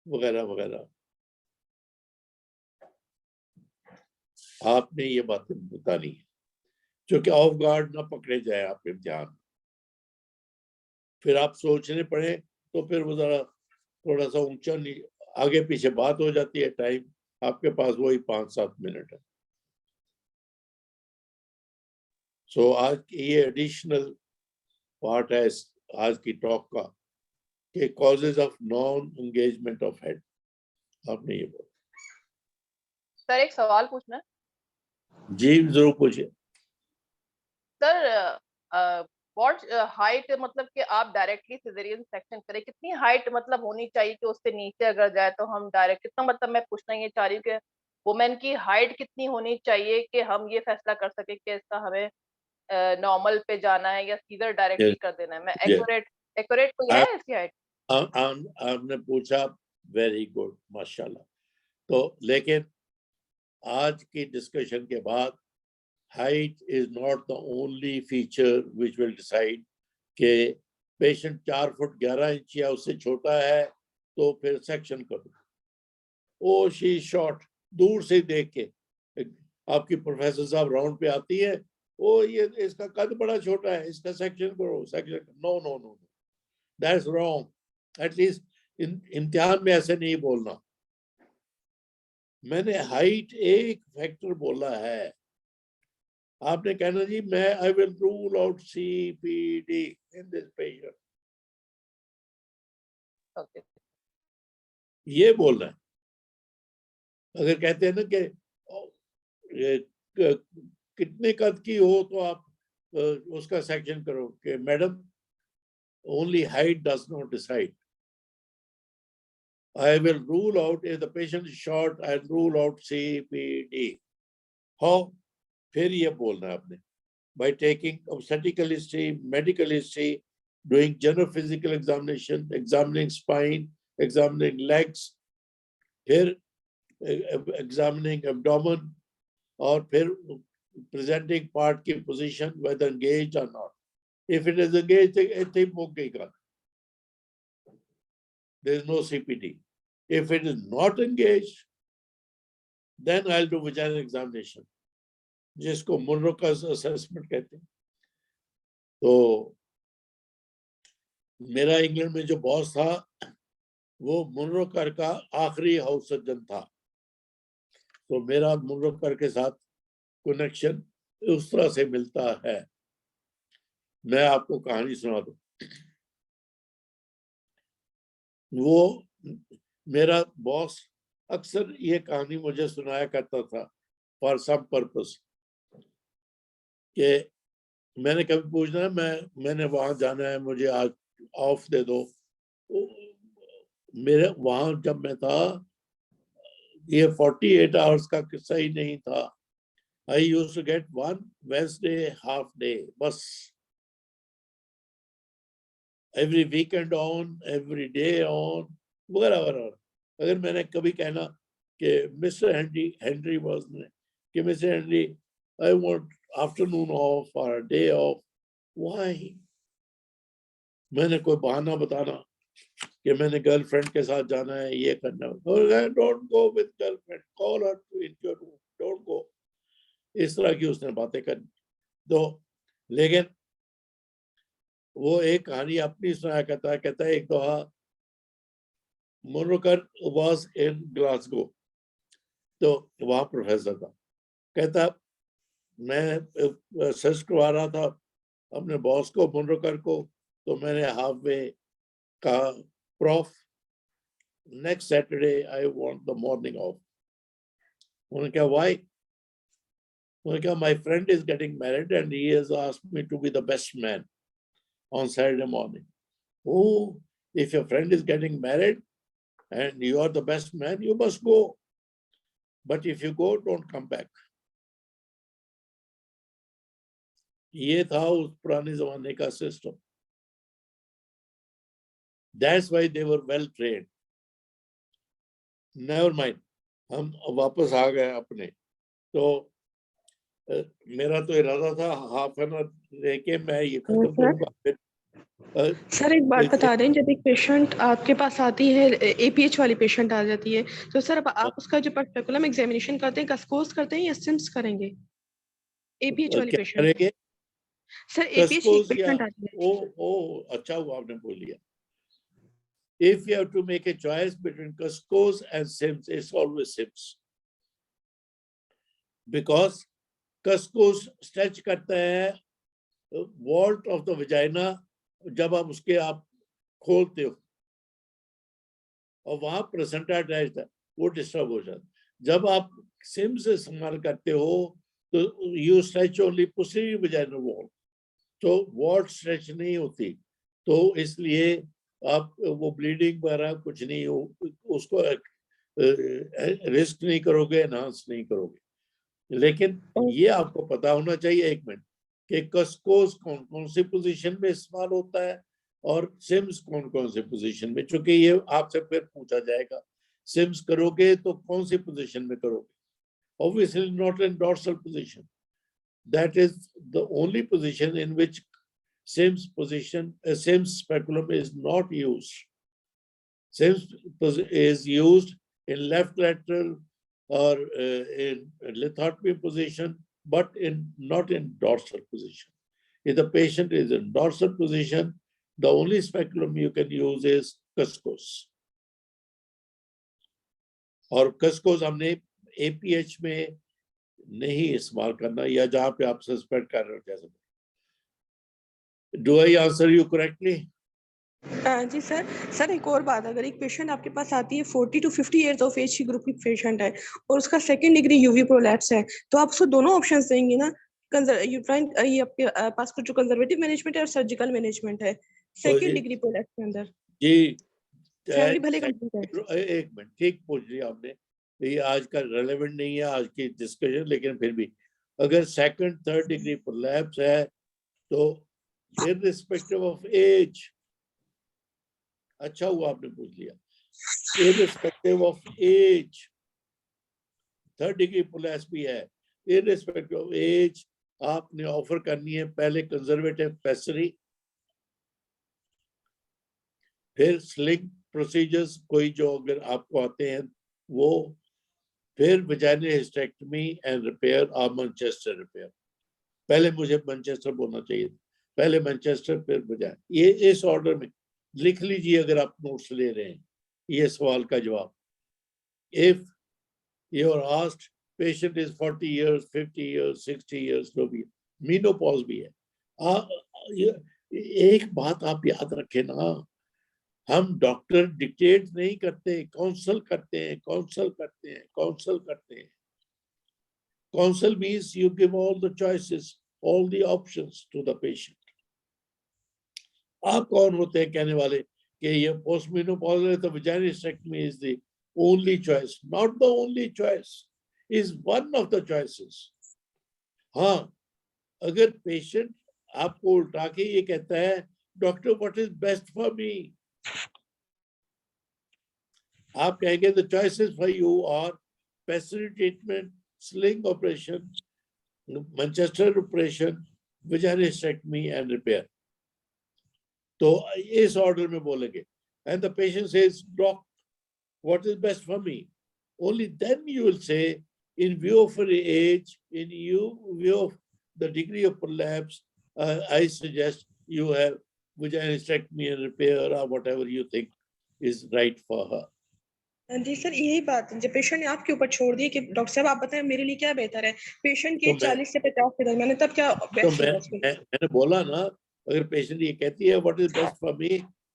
वगैरह वगैरह। आपने ये बातें बतानी है, क्योंकि ऑफ गार्ड ना पकड़े जाए आप इम्तिहान, फिर आप सोचने पड़े तो फिर वो जरा थोड़ा सा ऊंचा आगे पीछे बात हो जाती है, टाइम आपके पास वही 5-7 मिनट है। सो आज ये एडिशनल पार्ट है आज की टॉक का कि causes of non engagement of head. आपने ये बोला। सर एक सवाल पूछना है। जी जरूर पूछिए। सर व्हाट हाइट, मतलब कि आप डायरेक्टली सिजेरियन सेक्शन करें, कितनी हाइट मतलब होनी चाहिए कि उससे नीचे अगर जाए तो हम डायरेक्ट, कितना मतलब मैं पूछना ये चाह रही हूँ कि वुमेन की हाइट कितनी होनी चाहिए कि हम ये फैसला कर सके कि इसका हमें नॉर्मल पे जाना है या सीधर डायरेक्टली कर देना है। मैं एक्यूरेट कोई है इसकी हाइट? आपने पूछा, वेरी गुड, माशाल्लाह। तो लेकिन आज की डिस्कशन के बाद height is not the only feature which will decide कि पेशेंट 4 फुट 11 इंच या उससे छोटा है तो फिर सेक्शन करो। ओ शी शॉर्ट, दूर से देख के आपकी प्रोफेसर साहब राउंड पे आती है, ओ ये इसका कद बड़ा छोटा है, इसका सेक्शन करो, section. No no no, that's wrong. At least इम्तिहान में ऐसे नहीं बोलना। मैंने हाइट एक फैक्टर बोला है, आपने कहना जी मैं I will rule out CPD in this patient, okay, ये बोलना है। अगर कहते हैं ना कि कितने कद की हो तो आप उसका सेक्शन करो, कि madam only height does not decide. I will rule out if the patient is short, I rule out CPD. How? फिर ये बोलना है आपने, by taking obstetrical history, medical history, doing general physical examination, examining spine, examining legs, फिर examining abdomen, और फिर presenting part की position, whether engaged or not. If it is engaged, it's okay. There is no CPD. If it is not engaged, then I'll do vaginal examination, जिसको मुनरोकस assessment कहते हैं। तो मेरा England में जो बॉस था वो मुनरोकर का आखिरी हाउस सर्जन था, तो मेरा मुनरोकर के साथ कनेक्शन उस तरह से मिलता है। मैं आपको कहानी सुना दूं। वो मेरा बॉस अक्सर ये कहानी मुझे सुनाया करता था फॉर सम पर्पस, कि मैंने कभी पूछना है मैंने वहां जाना है, मुझे आज ऑफ दे दो। मेरे वहां जब मैं था ये 48 आवर्स का किस्सा ही नहीं था। I used to get 1 Wednesday half day बस, every weekend on, every day on, वगैरह वगैरह। अगर मैंने कभी कहना कि मिस्टर हेनरी बॉस ने कि mister Henry I want afternoon of और डे ऑफ, व्हाई? मैंने कोई बहाना बताना कि मैंने गर्लफ्रेंड के साथ जाना है, ये करना है। Don't go with girlfriend, call her to in your room, don't go. इस तरह की उसने बातें करनी। तो लेकिन वो एक कहानी अपनी सुनाया कहता है एक दफा मुनरोकर वाज इन ग्लासगो, तो वहां प्रोफेसर था। कहता मैं सर्च करवा रहा था अपने बॉस को, मुनरोकर को, तो मैंने हाफ वे कहा prof next Saturday I want the morning off. उन्होंने कहा व्हाई? उन्होंने कहा my friend is getting married and he has asked me to be the best man on Saturday morning. Oh, if your friend is getting married and you are the best man, you must go. But if you go, don't come back. ये था उस पुराने जमाने का system. That's why they were well trained. Never mind. हम वापस आ गए अपने. तो मेरा तो इरादा था हाफ एन आवर लेके मैं ये खत्म करूंगा. फिर सर एक बात बता दें, जब एक पेशेंट आपके पास आती है, एपीएच वाली पेशेंट आ जाती है, तो सर आप उसका जो पर्टिकुलर एग्जामिनेशन करते हैं, कस्कोस करते हैं या सिम्स करेंगे? एपीएच वाली क्या पेशेंट करेंगे? सर, एपीएच की एक कस्कोस या पेशेंट आती है. ओ अच्छा हुआ आपने बोल लिया. If you have to make a choice between Cuscos and Sims, it's always Sims. Because Cuscos stretch करता है vault of the vagina जब आप उसके आप खोलते हो और वहां प्लेसेंटा अटैच्ड है, वो डिस्टर्ब हो जाता है. जब आप सिम से इस्तेमाल करते हो तो you stretch only posterior vaginal wall, तो वॉल स्ट्रेच नहीं होती. तो इसलिए आप वो ब्लीडिंग वगैरह कुछ नहीं हो, उसको रिस्क नहीं करोगे, एनहांस नहीं करोगे. लेकिन ये आपको पता होना चाहिए 1 मिनट कि कस्कोस कौन कौन सी पोजीशन में इस्तेमाल होता है और सिम्स कौन कौन सी पोजीशन में. चूंकि ये आपसे फिर पूछा जाएगा सिम्स करोगे तो कौन सी पोजीशन में करोगे. Obviously not in dorsal position. That is the only position in which Sims speculum is not used. Sims is used in left lateral or in lithotomy position, but not in dorsal position. If the patient is in dorsal position, the only speculum you can use is Cuscos. और Cuscos हमने APH में नहीं इस्तेमाल करना, या जहां पे आप सस्पेक्ट कर रहे हो. जैसे do I answer you correctly? जी सर एक और बात, अगर एक पेशेंट आपके पास आती है 40 to 50 इयर्स ऑफ एज की ग्रुप की पेशेंट है और उसका 2nd डिग्री यूवी प्रोलैप्स है, तो आप उसको दोनों ऑप्शंस देंगे ना? ये आपके पास कुछ जो कंजर्वेटिव मैनेजमेंट है और सर्जिकल मैनेजमेंट है 2nd डिग्री प्रोलैप्स के अंदर. जी फैमिली भले कंप्लीट है. 1 मिनट, ठीक पूछ लिया आपने. ये आज का रेलेवेंट नहीं है आज की डिस्कशन, लेकिन फिर भी अगर 2nd 3rd डिग्री प्रोलैप्स है तो इररिस्पेक्टिव ऑफ एज, अच्छा हुआ आपने पूछ लिया, irrespective of age 3rd degree prolapse भी है, इररिस्पेक्टिव ऑफ एज आपने ऑफर करनी है पहले कंजर्वेटिव पेसरी, फिर स्लिंग प्रोसीजर्स कोई जो अगर आपको आते हैं वो, फिर वजाइनल हिस्टेक्टमी एंड रिपेयर और मैनचेस्टर रिपेयर. पहले मुझे मैनचेस्टर बोलना चाहिए, पहले मैनचेस्टर फिर वजाइन. ये इस ऑर्डर में लिख लीजिए अगर आप नोट्स ले रहे हैं. ये सवाल का जवाब. If you are asked patient is 40 years 50 years 60 years, जो भी मीनोपॉज भी है. एक बात आप याद रखें ना, हम डॉक्टर डिक्टेट नहीं करते, काउंसल करते हैं. Counsel means you give all the choices, all the options to the patient. आप कौन होते हैं कहने वाले कि ये पोस्टमेनोपॉजल है तो vaginal hysterectomy is the only choice? Not the only choice, is one of the choices. हाँ, अगर पेशेंट आपको उल्टा के ये कहता है doctor what is best for मी, आप कहेंगे the choices for you are pessary treatment, sling operation, Manchester operation, vaginal hysterectomy and repair. तो इस ऑर्डर में बोलेंगे. And the patient says, doc, what is best for me? Only then you will say, in view of her age, in view of the degree of prolapse, I suggest you have vaginal hysterectomy and repair or whatever you think is right for her. जी sir, यही बात जब patient ने आपके ऊपर छोड़ दी कि doctor साहब आप बताएं मेरे लिए क्या बेहतर है, पेशेंट के 40 से 50 के दरमियान, तब क्या बेस्ट है उसके लिए? मैंने बोला ना, अगर पेशेंट ये कहती है what is best for me,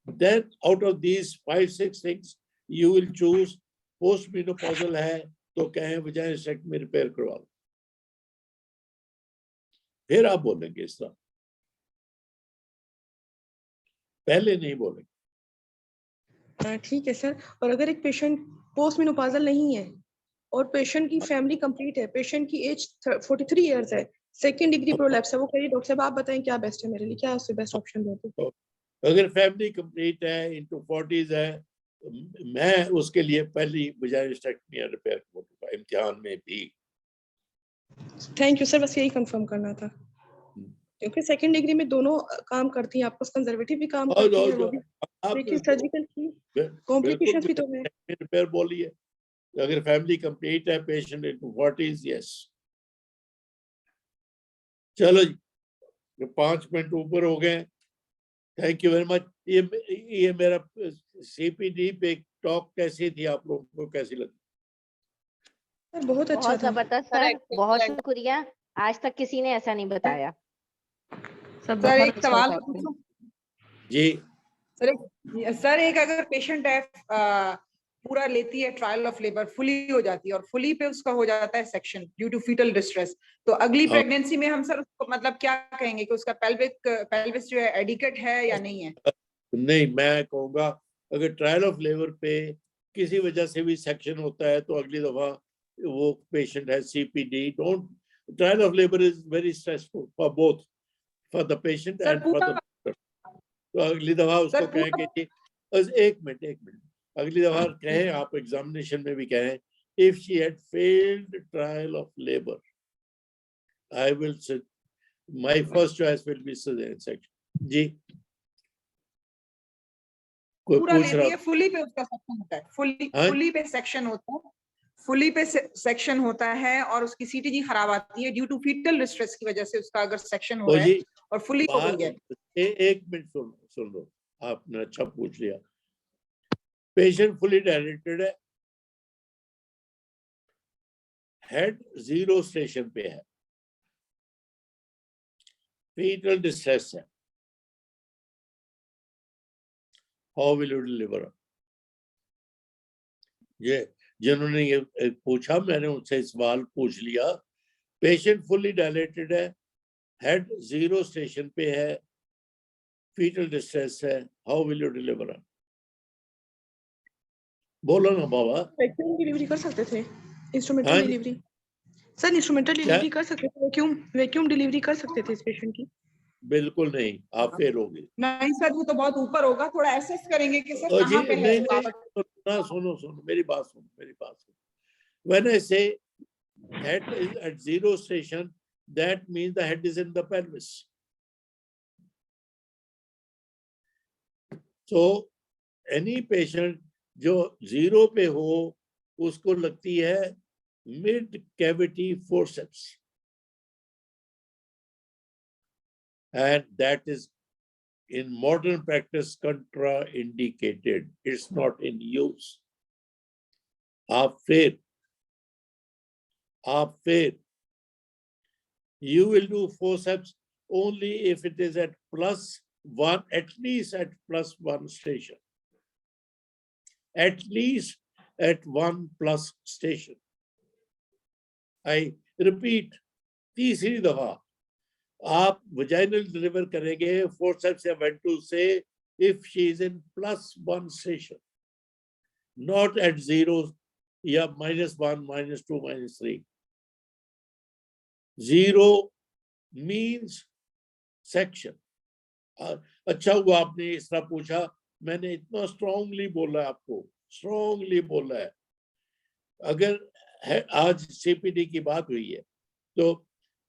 then out of these 5-6 things you will choose. Post menopausal है तो कहें वजाइनल हिस्टेरेक्टमी रिपेयर करवा लो, फिर आप बोलेंगे इस तरह, पहले नहीं बोलेंगे. ठीक है सर. और अगर एक पेशेंट पोस्ट मेनोपॉजल नहीं है और पेशेंट की फैमिली कंप्लीट है, पेशेंट की एज 43 इयर्स है, सेकंड डिग्री प्रोलैप्स है, वो कह रही डॉक्टर साहब आप बताएं क्या बेस्ट है मेरे लिए, क्या उससे बेस्ट ऑप्शन देते? अगर फैमिली कंप्लीट है, इनटू 40s है, मैं उसके लिए पहली वजाइनोस्टेक्टमी रिपेयर करूंगा इम्तिहान में भी। थैंक यू सर, बस यही कंफर्म करना था, क्योंकि सेकंड डिग्री में दोनों काम करती हैं, आपस कंजर्वेटिव भी काम करती है, वो भी लेकिन सर्जिकल की कॉम्प्लिकेशंस भी तो है। रिपेयर बोलिए, अगर फैमिली कंप्लीट है, पेशेंट इनटू 40s, यस। चलो जी, 5 मिनट ऊपर हो गए। Thank you very much. ये मेरा सीपीडी पे टॉक कैसी थी, आप लोगों को कैसी लगी? सर बहुत अच्छा बहुत था जबरदस्त सर, बहुत शुक्रिया, आज तक किसी ने ऐसा नहीं बताया। सर एक सवाल पूछूं? जी सर एक अगर पेशेंट है पूरा लेती है ट्रायल ऑफ लेबर, फुली हो जाती है और फुली पे उसका हो जाता है section due to fetal distress, तो अगली प्रेगनेंसी में हम सर उसको मतलब क्या कहेंगे कि उसका पेल्विस जो है एडिकेट है या नहीं है? नहीं, मैं कहूँगा अगर ट्रायल ऑफ लेबर पे किसी वजह से भी सेक्शन होता है तो अगली दफा वो पेशेंट है CPD, don't, trial of labour is very stressful for both, for the patient and for the doctor. तो अगली दफा उसको कहें कि एक मिनट, अगली दफा कहें, आप एग्जामिनेशन में भी कहें, if she had failed trial of labour, I will say my first choice will be caesarean section. जी, कोई पूरा पूछ लेती रहा? है, फुली पे उसका सेक्शन होता है, फुली पे सेक्शन होता है, फुली पे सेक्शन होता है और उसकी सीटीजी खराब आती है ड्यू टू फीटल डिस्ट्रेस की वजह से, उसका अगर सेक्शन हो रहा है और फुली हो गई है। एक मिनट सुन लो, आपने अच्छा पूछ लिया। पेशेंट फुली डायलेटेड है, हेड 0 स्टेशन पे है, फीटल डिस्ट्रेस है, हाउ विल यू डिलीवर? ये जिन्होंने ये पूछा, मैंने उनसे सवाल पूछ लिया। पेशेंट फुली डायलेटेड है, हेड 0 स्टेशन पे है, फीटल डिस्ट्रेस है, हाउ विल यू डिलीवर? बोलो ना बाबा। वैक्यूम डिलीवरी कर सकते थे, इंस्ट्रूमेंटल हाँ? डिलीवरी सर, इंस्ट्रूमेंटल डिलीवरी कर सकते थे, वैक्यूम डिलीवरी कर सकते थे इस पेशेंट की। बिल्कुल नहीं, आप फेल होगे। नहीं सर, वो तो बहुत ऊपर होगा, थोड़ा एसेस करेंगे कि सर जी कहाँ पे है नहीं, रुकावट। सुनो मेरी बात सुनो। When I say head is at 0 station, that means the head is in the pelvis. So any patient जो 0 पे हो, उसको लगती है mid cavity forceps, and that is in modern practice contraindicated. It's not in use. आप फिर you will do forceps only if it is at +1, at least at +1 station, at least at 1+ station. I repeat, तीसरी दफा आप vaginal deliver करेंगे forceps या ventouse से if she is in +1 station, not at 0 या -1, -2, -3. 0 means section. अच्छा हुआ आपने इस तरह पूछा, मैंने इतना स्ट्रांगली बोला, आपको स्ट्रांगली बोला है। अगर आज सीपीडी की बात हुई है तो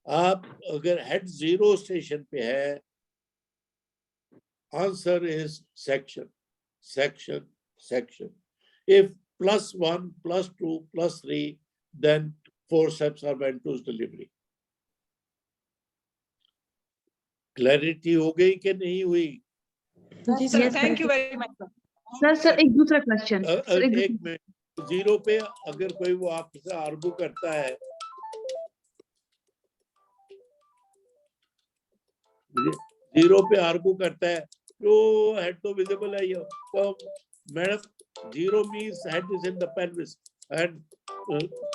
आप अगर हेड 0 स्टेशन पे है, answer is section. If +1, +2, +3, then forceps or ventouse delivery. Clarity हो गई कि नहीं हुई? जी sir, thank you very much sir एक दूसरा क्वेश्चन। एक मिनट, 0 पे अगर कोई वो आपसे आर्गू करता है, 0 पे आर्गू करता है तो हेड तो विजिबल है, ये तो madam 0 means head is in the pelvis and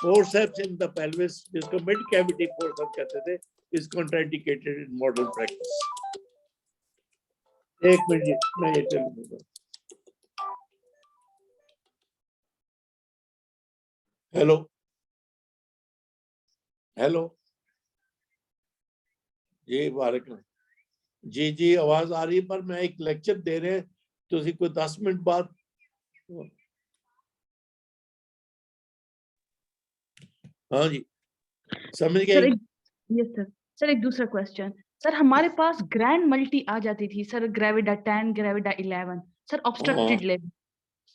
forceps in the pelvis, जिसको मिड कैविटी forceps कहते थे, is contraindicated in modern practice. एक मिनट, मैं ये चलूंगा। हेलो जी बारक जी जी आवाज आ रही है, पर मैं एक लेक्चर दे रहे तो कोई 10 मिनट बाद। हाँ जी समझ सर गए। Yes sir. सर एक दूसरा क्वेश्चन। सर हमारे पास ग्रैंड मल्टी आ जाती थी sir, gravida 10, gravida 11, sir obstructed labour.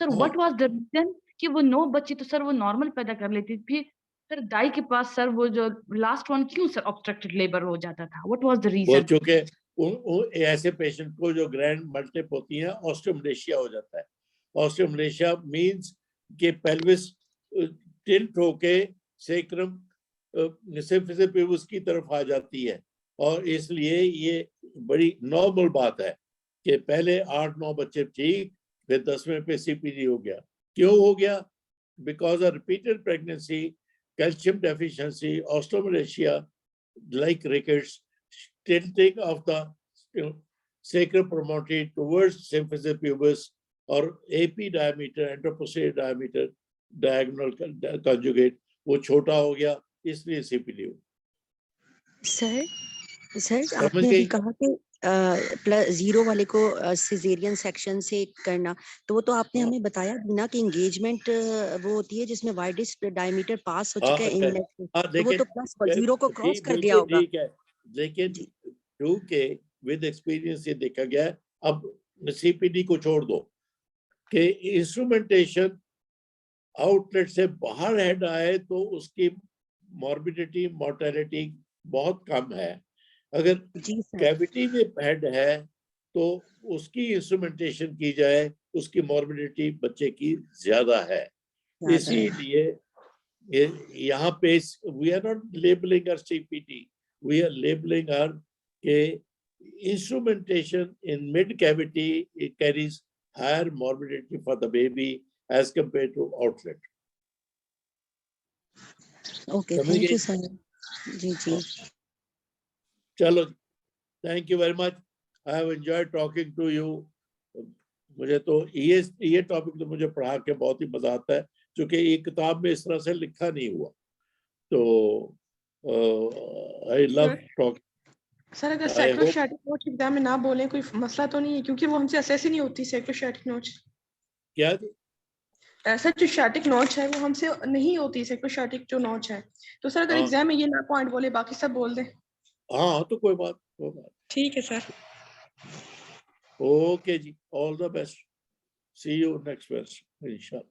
Sir हाँ। व्हाट वाज द रीजन कि वो 9 बच्चे तो सर वो नॉर्मल पैदा कर लेती थी, फिर सर दाई के पास सर वो जो लास्ट वन क्यों सर ऑब्स्ट्रक्टेड लेबर हो जाता था? व्हाट वाज द वो रीजन? चूंकि ऐसे पेशेंट को जो ग्रैंड मल्टीप होती है ऑस्टियोमलेशिया हो जाता है। ऑस्टियोमलेशिया मींस कि पेल्विस टिल्ट होके सेक्रम सिम्फिसिपिवस की तरफ आ जाती है, और इसलिए ये बड़ी नॉर्मल बात है कि पहले 8-9 बच्चे ठीक, फिर 10वें पे सीपीडी हो गया। क्यों हो गया? Because of repeated pregnancy, calcium deficiency, osteomalacia like rickets, tilting of the sacral promontory towards symphysis pubis, or AP diameter, anteroposterior diameter, diagonal conjugate, वो छोटा हो गया, इसलिए सीपीडी हो। सर आपने अभी कहा कि प्लस 0 वाले को सिजेरियन सेक्शन से करना, तो वो तो आपने हमें बताया भी ना कि एंगेजमेंट वो होती है जिसमें वाइडेस्ट डायमीटर पास हो चुका है इनलेट से, तो वो तो प्लस 0 को क्रॉस कर दिया होगा। ठीक है, लेकिन क्योंकि विद एक्सपीरियंस ये देखा गया है, अब सीपीडी को छोड़ दो कि इंस्ट्रूमेंटेशन आउटलेट से बाहर हेड आए तो उसकी मॉर्बिडिटी मोर्टेलिटी बहुत कम है। अगर कैविटी में हेड है तो उसकी इंस्ट्रूमेंटेशन की जाए, उसकी मॉर्बिडिटी बच्चे की ज्यादा है। इसीलिए यहाँ पे we are not labelling are CPT, we are labelling are के instrumentation in mid cavity it carries higher morbidity for the baby as compared to outlet. Okay, thank you sir. जी जी चलो, thank you very much, I have enjoyed talking to you. मुझे तो ये topic तो मुझे पढ़ा के बहुत ही मजा आता है, क्योंकि ये किताब में इस तरह से लिखा नहीं हुआ, तो आई लव टॉक। सर अगर साइक्लोस्टैटिक नोच एग्जाम में ना बोले कोई मसला तो नहीं है, क्योंकि वो हमसे असेस ही नहीं होती साइक्लोस्टैटिक नोच। क्या ऐसा जो स्टैटिक नोच है वो हमसे नहीं होती, साइक्लोस्टैटिक जो नोच है, तो सर अगर एग्जाम में ये ना पॉइंट बोले बाकी सब बोल दे। हाँ तो कोई बात। ठीक है सर। ओके जी, all the best, see you next west इंशाल्लाह।